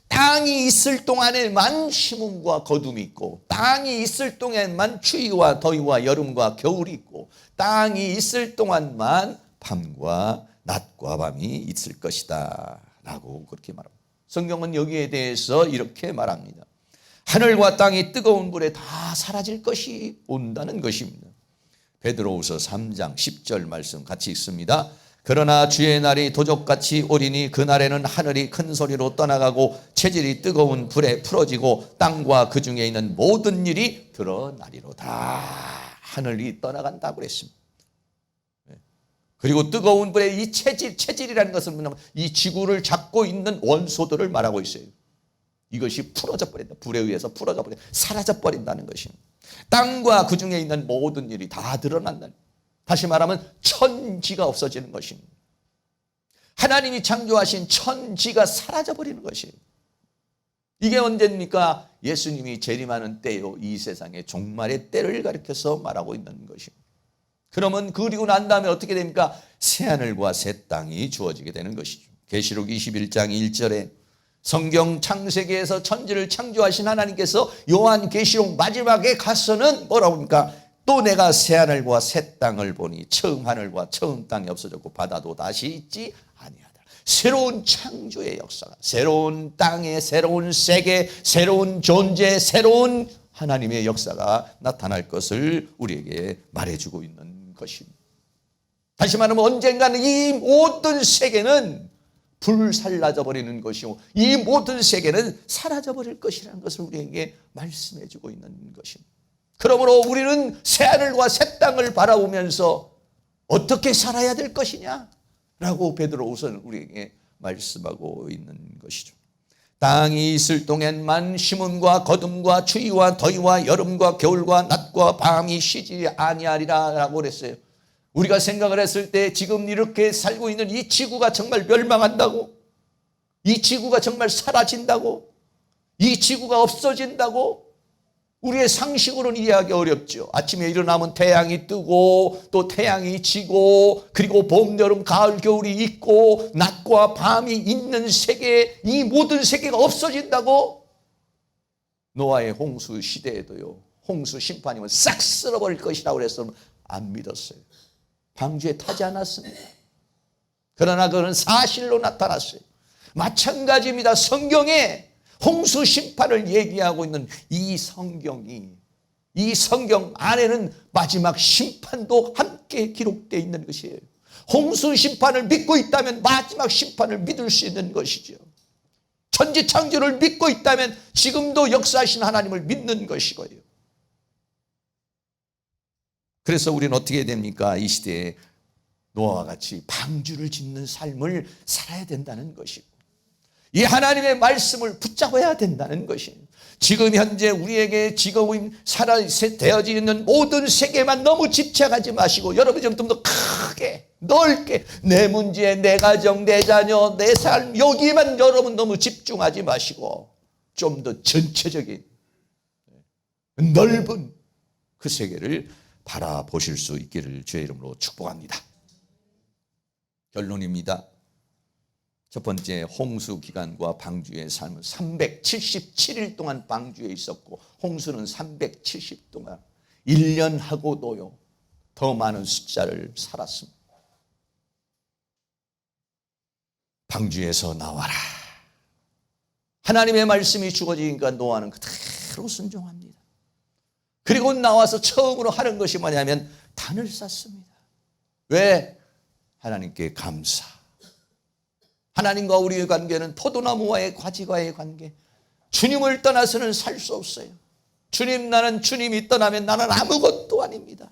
땅이 있을 동안에만 심음과 거둠이 있고, 땅이 있을 동안에만 추위와 더위와 여름과 겨울이 있고, 땅이 있을 동안만 밤과 낮과 밤이 있을 것이다 라고 그렇게 말합니다. 성경은 여기에 대해서 이렇게 말합니다. 하늘과 땅이 뜨거운 불에 다 사라질 것이 온다는 것입니다. 베드로후서 3장 10절 말씀 같이 읽습니다. 그러나 주의 날이 도적같이 오리니 그날에는 하늘이 큰 소리로 떠나가고 체질이 뜨거운 불에 풀어지고 땅과 그 중에 있는 모든 일이 드러나리로다. 하늘이 떠나간다고 그랬습니다. 그리고 뜨거운 불에 이 체질이라는 것은 뭐냐면 이 지구를 잡고 있는 원소들을 말하고 있어요. 이것이 풀어져 버린다. 불에 의해서 풀어져 버린다. 사라져 버린다는 것입니다. 땅과 그 중에 있는 모든 일이 다 드러난다. 다시 말하면 천지가 없어지는 것입니다. 하나님이 창조하신 천지가 사라져 버리는 것이에요. 이게 언제입니까? 예수님이 재림하는 때요, 이 세상의 종말의 때를 가리켜서 말하고 있는 것입니다. 그러면 그리고 난 다음에 어떻게 됩니까? 새하늘과 새 땅이 주어지게 되는 것이죠. 계시록 21장 1절에 성경 창세기에서 천지를 창조하신 하나님께서 요한계시록 마지막에 가서는 뭐라고 합니까? 또 내가 새하늘과 새 땅을 보니 처음 하늘과 처음 땅이 없어졌고 바다도 다시 있지 아니하다. 새로운 창조의 역사가, 새로운 땅에 새로운 세계, 새로운 존재, 새로운 하나님의 역사가 나타날 것을 우리에게 말해주고 있는 것입니다. 다시 말하면 언젠가는 이 모든 세계는 불살라져 버리는 것이고 이 모든 세계는 사라져 버릴 것이라는 것을 우리에게 말씀해 주고 있는 것입니다. 그러므로 우리는 새하늘과 새 땅을 바라보면서 어떻게 살아야 될 것이냐 라고 베드로후서는 우리에게 말씀하고 있는 것이죠. 땅이 있을 동안만 심음과 거둠과 추위와 더위와 여름과 겨울과 낮과 밤이 쉬지 아니하리라 라고 그랬어요. 우리가 생각을 했을 때 지금 이렇게 살고 있는 이 지구가 정말 멸망한다고? 이 지구가 정말 사라진다고? 이 지구가 없어진다고? 우리의 상식으로는 이해하기 어렵죠. 아침에 일어나면 태양이 뜨고 또 태양이 지고 그리고 봄, 여름, 가을, 겨울이 있고 낮과 밤이 있는 세계, 이 모든 세계가 없어진다고? 노아의 홍수 시대에도요, 홍수 심판이면 싹 쓸어버릴 것이라고 그래서 안 믿었어요. 방주에 타지 않았습니다. 그러나 그는 사실로 나타났어요. 마찬가지입니다. 성경에 홍수 심판을 얘기하고 있는 이 성경이, 이 성경 안에는 마지막 심판도 함께 기록되어 있는 것이에요. 홍수 심판을 믿고 있다면 마지막 심판을 믿을 수 있는 것이죠. 천지창조를 믿고 있다면 지금도 역사하신 하나님을 믿는 것이고요. 그래서 우리는 어떻게 됩니까? 이 시대에 노아와 같이 방주를 짓는 삶을 살아야 된다는 것이고 이 하나님의 말씀을 붙잡아야 된다는 것입니다. 지금 현재 우리에게 지금 되어져 있는 모든 세계만 너무 집착하지 마시고 여러분이 좀 더 크게 넓게 내 문제, 내 가정, 내 자녀, 내 삶 여기만 여러분 너무 집중하지 마시고 좀 더 전체적인 넓은 그 세계를 바라보실 수 있기를 주의 이름으로 축복합니다. 결론입니다. 첫 번째, 홍수 기간과 방주의 삶은 377일 동안 방주에 있었고 홍수는 370 동안 1년하고도요 더 많은 숫자를 살았습니다. 방주에서 나와라. 하나님의 말씀이 주어지니까 노아는 그대로 순종합니다. 그리고 나와서 처음으로 하는 것이 뭐냐면 단을 쌓습니다. 왜? 하나님께 감사. 하나님과 우리의 관계는 포도나무와의 가지와의 관계. 주님을 떠나서는 살 수 없어요. 주님, 나는 주님이 떠나면 나는 아무것도 아닙니다.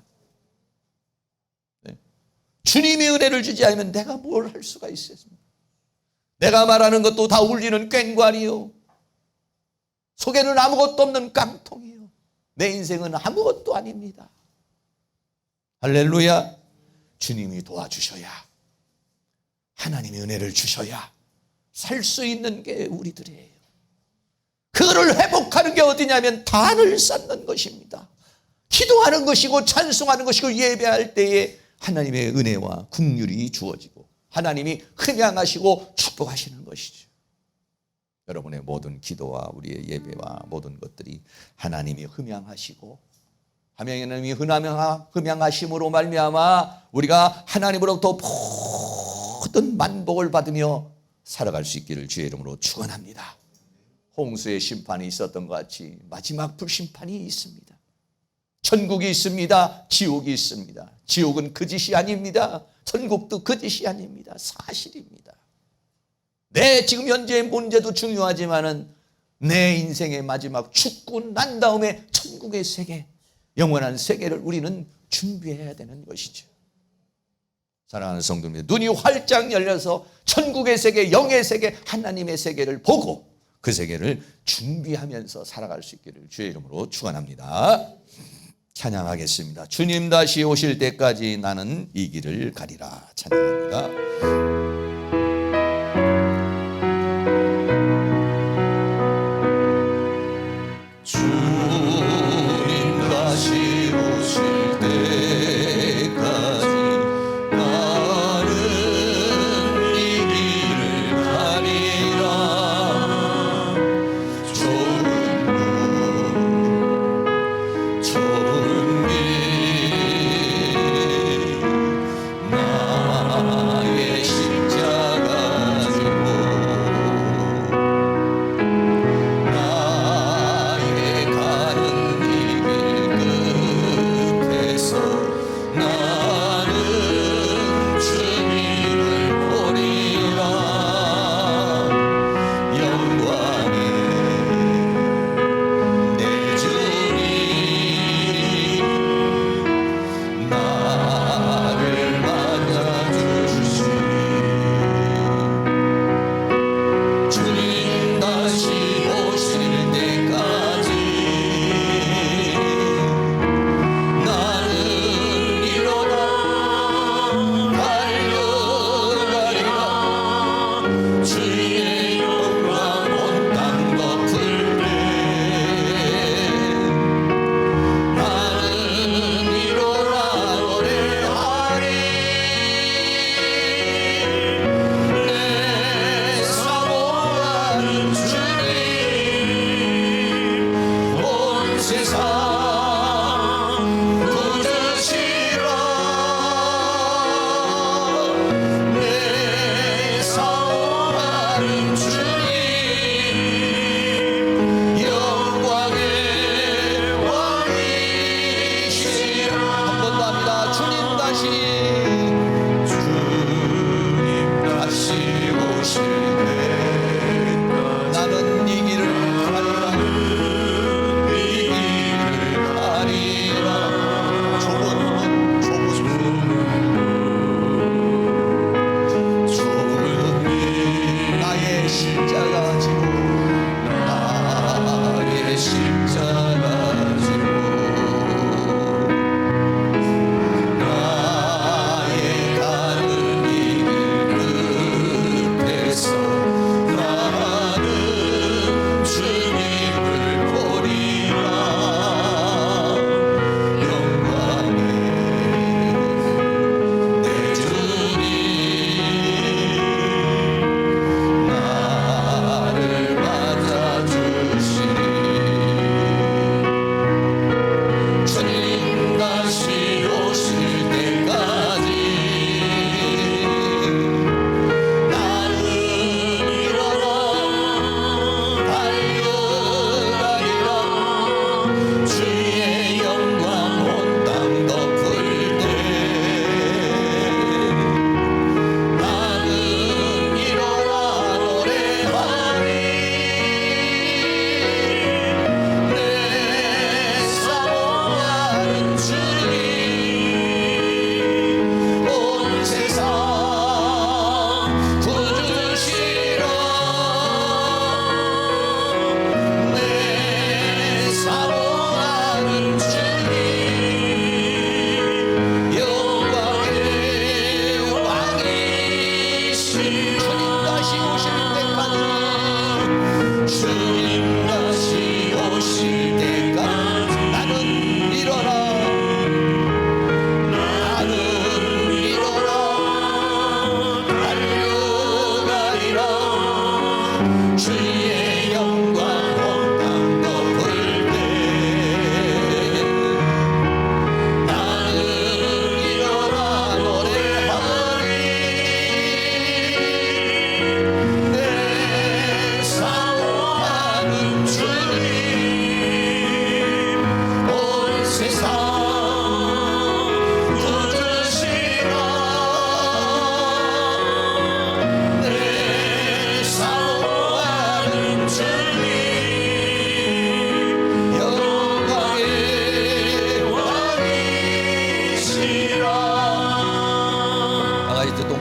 네. 주님이 은혜를 주지 않으면 내가 뭘 할 수가 있습니까? 내가 말하는 것도 다 울리는 꽹과리요. 속에는 아무것도 없는 깡통이요. 내 인생은 아무것도 아닙니다. 할렐루야. 주님이 도와주셔야, 하나님의 은혜를 주셔야 살 수 있는 게 우리들이에요. 그거를 회복하는 게 어디냐면 단을 쌓는 것입니다. 기도하는 것이고 찬송하는 것이고 예배할 때에 하나님의 은혜와 긍휼이 주어지고 하나님이 흠양하시고 축복하시는 것이죠. 여러분의 모든 기도와 우리의 예배와 모든 것들이 하나님이 흠양하시고 하나님이 흠양하심으로 말미암아 우리가 하나님으로부터 모든 만복을 받으며 살아갈 수 있기를 주의 이름으로 축원합니다. 홍수의 심판이 있었던 것 같이 마지막 불심판이 있습니다. 천국이 있습니다. 지옥이 있습니다. 지옥은 그 짓이 아닙니다. 천국도 그 짓이 아닙니다. 사실입니다. 내 지금 현재의 문제도 중요하지만은 내 인생의 마지막 죽고 난 다음에 천국의 세계, 영원한 세계를 우리는 준비해야 되는 것이죠. 사랑하는 성도님, 눈이 활짝 열려서 천국의 세계, 영의 세계, 하나님의 세계를 보고 그 세계를 준비하면서 살아갈 수 있기를 주의 이름으로 축원합니다. 찬양하겠습니다. 주님 다시 오실 때까지 나는 이 길을 가리라. 찬양합니다.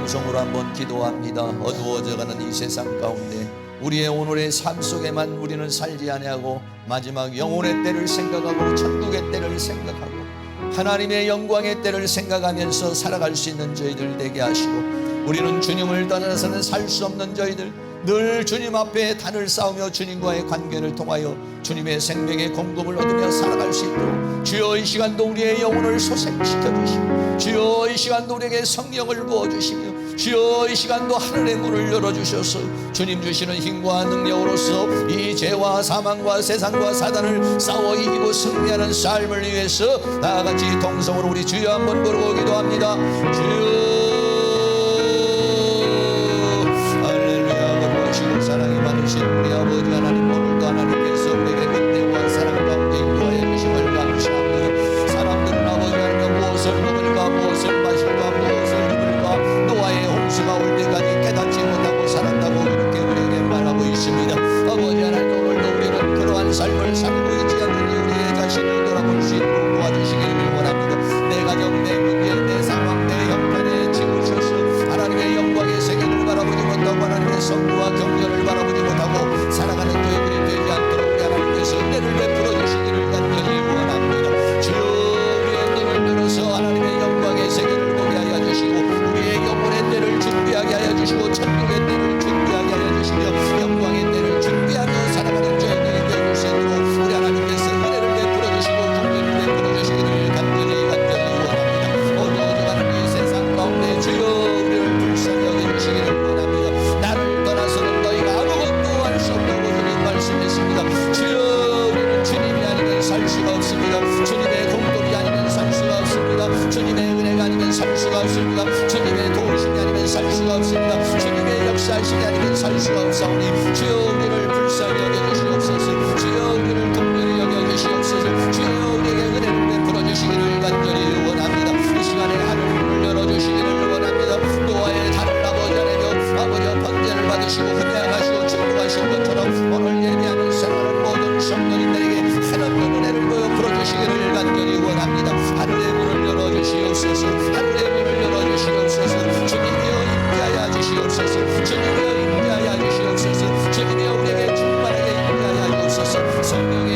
통성으로 한번 기도합니다. 어두워져가는 이 세상 가운데 우리의 오늘의 삶 속에만 우리는 살지 아니하고 마지막 영혼의 때를 생각하고 천국의 때를 생각하고 하나님의 영광의 때를 생각하면서 살아갈 수 있는 저희들 되게 하시고, 우리는 주님을 떠나서는 살 수 없는 저희들, 늘 주님 앞에 단을 쌓으며 주님과의 관계를 통하여 주님의 생명의 공급을 얻으며 살아갈 수 있도록 주여 이 시간도 우리의 영혼을 소생시켜 주시고, 주여 이 시간도 우리에게 성령을 부어주시며, 주여 이 시간도 하늘의 문을 열어주셔서 주님 주시는 힘과 능력으로서 이 죄와 사망과 세상과 사단을 싸워 이기고 승리하는 삶을 위해서 다같이 동성으로 우리 주여 한번 부르고 기도합니다. 주여 사랑이 많으신 우리 아버지 하나님, 오늘도 하나님께서 우리에게 은혜와 사랑 가운데 인도하여 주심을 감사합니다. 사람들은 아버지 하나님 무엇을 먹을까, 무엇을 마실까, 무엇을 입을까, 노아의 홍수가 올 때까지 깨닫지 못하고 살았다고 이렇게 우리에게 말하고 있습니다. 아버지 하나님, 오늘도 우리는 그러한 삶을 살고 있지 않느니 우리의 자신을 돌아볼 수 있도록 도와주시기를 원합니다. 내 가정, 내 문제, 내 상황, 내 형편에 지으셔서 하나님의 영광의 세계를 바라보지 못하고 하나님의 성부와 경전을 바라보지 못하고 살아가는 저희들이 되지 않도록 우리 하나님께서 은혜를 베풀어 주시기를 간절히 원합니다. 주여 우리의 눈을 열어서 하나님의 영광의 세계를 보게 하여 주시고, 우리의 영혼의 때를 준비하게 하여 주시고, 천국의 때를 준비하게 하여 주시며, 영광의 때를 준비하며 살아가는 저희들이 되어줄 수 있도록 우리 하나님께서 은혜를 베풀어 주시고 긍휼을 베풀어 주시기를 간절히 원합니다. 어두워져가는 이 세상 가운데 주여 우리를 불쌍히 여겨주시기를 원합니다. 나를 떠나서는 너희가 아무것도 할 수 없다고 주님 말씀했습니다. 주여 우리는 주님이 아니면 살 수가 없습니다. 주님의 공덕이 아니면 살 수가 없습니다. 주님의 은혜가 아니면 살 수가 없습니다. 주님의 도우심이 아니면 살 수가 없습니다. 주님의 역사하심이 아니면 살 수가 없사오니 주여 우리를 불쌍히 여겨주시옵소서. 주여 우리를 긍휼히 여겨주시옵소서. 주여 우리에게 은혜를 베풀어 주시기를 간절히 원합니다. 이 시간에 하늘문을 열어주시기를 원합니다. 노아의 달을 아버지 하나님, 아버지와 번제를 받으시고 흠양하시고 축복하신 것처럼 오늘 예배하는 생활은 모든 성도님들에게 하나님의 은혜를 베풀어 주시기를 간절히 원합니다. 하늘의 문을 열어주시옵소서. 하늘의 문을 열어주시옵소서. 주님이여 임재하여 주시옵소서. 주님이여 임재하여 주시옵소서. 주님이여 우리에게 충만하게 임재하여 주옵소서. 성령의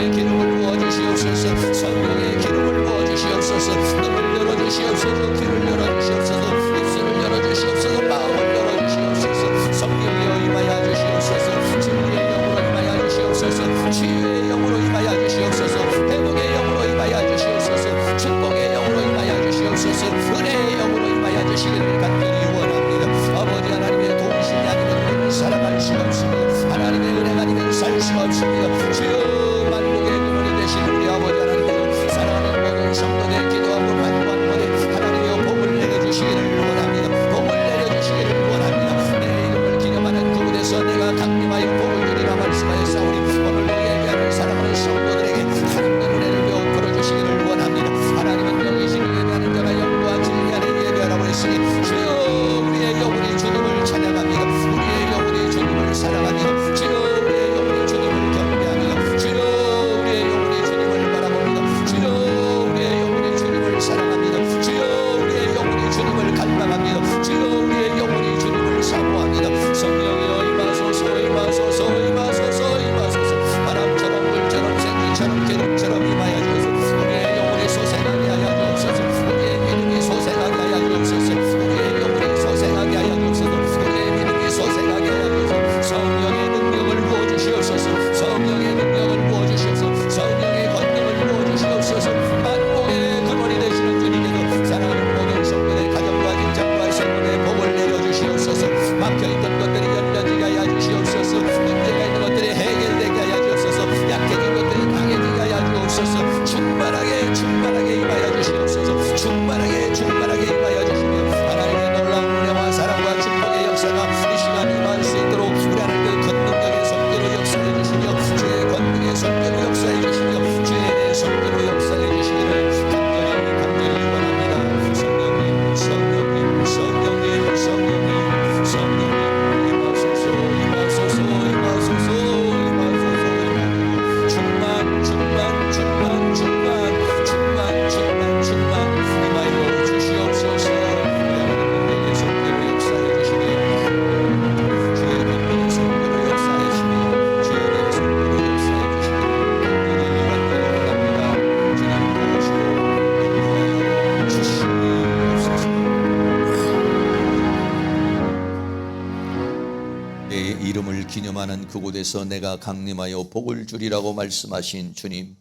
이름을 기념하는 그곳에서 내가 강림하여 복을 주리라고 말씀하신 주님,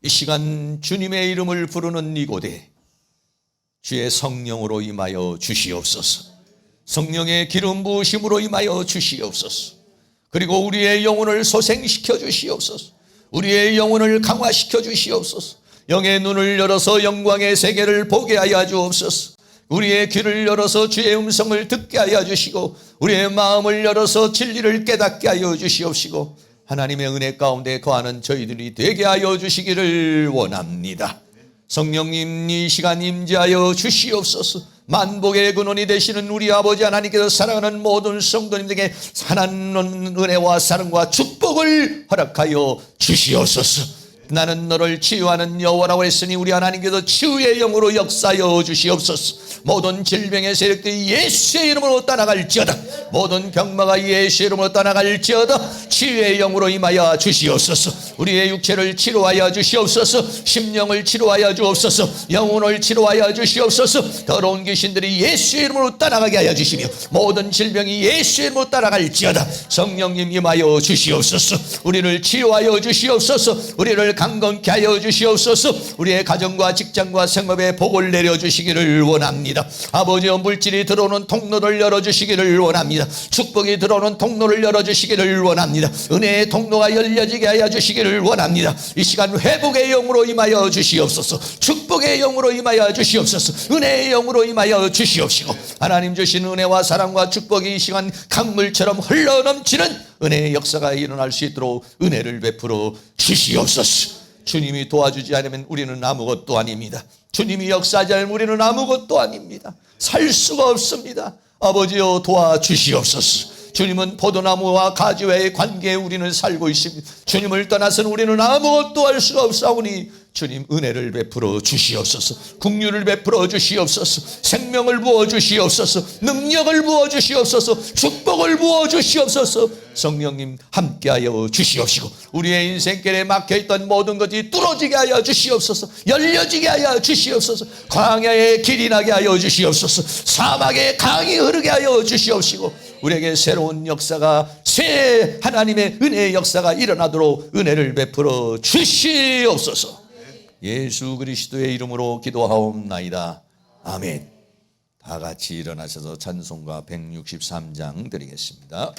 이 시간 주님의 이름을 부르는 이곳에 주의 성령으로 임하여 주시옵소서. 성령의 기름 부으심으로 임하여 주시옵소서. 그리고 우리의 영혼을 소생시켜 주시옵소서. 우리의 영혼을 강화시켜 주시옵소서. 영의 눈을 열어서 영광의 세계를 보게 하여 주옵소서. 우리의 귀를 열어서 주의 음성을 듣게 하여 주시고, 우리의 마음을 열어서 진리를 깨닫게 하여 주시옵시고, 하나님의 은혜 가운데 거하는 저희들이 되게 하여 주시기를 원합니다. 성령님, 이 시간 임재하여 주시옵소서. 만복의 근원이 되시는 우리 아버지 하나님께서 사랑하는 모든 성도님들에게 하나님 은혜와 사랑과 축복을 허락하여 주시옵소서. 나는 너를 치유하는 여호와라고 했으니 우리 하나님께서 치유의 영으로 역사하여 주시옵소서. 모든 질병의 세력들이 예수의 이름으로 떠나갈지어다. 모든 병마가 예수의 이름으로 떠나갈지어다. 치유의 영으로 임하여 주시옵소서. 우리의 육체를 치료하여 주시옵소서. 심령을 치료하여 주옵소서. 영혼을 치료하여 주시옵소서. 더러운 귀신들이 예수의 이름으로 떠나가게 하여 주시며 모든 질병이 예수의 이름으로 떠나갈지어다. 성령님 임하여 주시옵소서. 우리를 치유하여 주시옵소서. 우리를 강건케 하여 주시옵소서. 우리의 가정과 직장과 생업에 복을 내려주시기를 원합니다. 아버지여, 물질이 들어오는 통로를 열어주시기를 원합니다. 축복이 들어오는 통로를 열어주시기를 원합니다. 은혜의 통로가 열려지게 하여 주시기를 원합니다. 이 시간 회복의 영으로 임하여 주시옵소서. 축복의 영으로 임하여 주시옵소서. 은혜의 영으로 임하여 주시옵시고, 하나님 주신 은혜와 사랑과 축복이 이 시간 강물처럼 흘러넘치는 은혜의 역사가 일어날 수 있도록 은혜를 베풀어 주시옵소서. 주님이 도와주지 않으면 우리는 아무것도 아닙니다. 주님이 역사하지 않으면 우리는 아무것도 아닙니다. 살 수가 없습니다. 아버지여, 도와주시옵소서. 주님은 포도나무와 가지와의 관계에 우리는 살고 있습니다. 주님을 떠나서는 우리는 아무것도 할 수가 없사오니 주님 은혜를 베풀어 주시옵소서. 긍휼을 베풀어 주시옵소서. 생명을 부어 주시옵소서. 능력을 부어 주시옵소서. 축복을 부어 주시옵소서. 성령님 함께하여 주시옵시고, 우리의 인생길에 막혀있던 모든 것이 뚫어지게 하여 주시옵소서. 열려지게 하여 주시옵소서. 광야에 길이 나게 하여 주시옵소서. 사막에 강이 흐르게 하여 주시옵시고, 우리에게 새로운 역사가, 새 하나님의 은혜의 역사가 일어나도록 은혜를 베풀어 주시옵소서. 예수 그리스도의 이름으로 기도하옵나이다. 아멘. 다 같이 일어나셔서 찬송가 163장 드리겠습니다.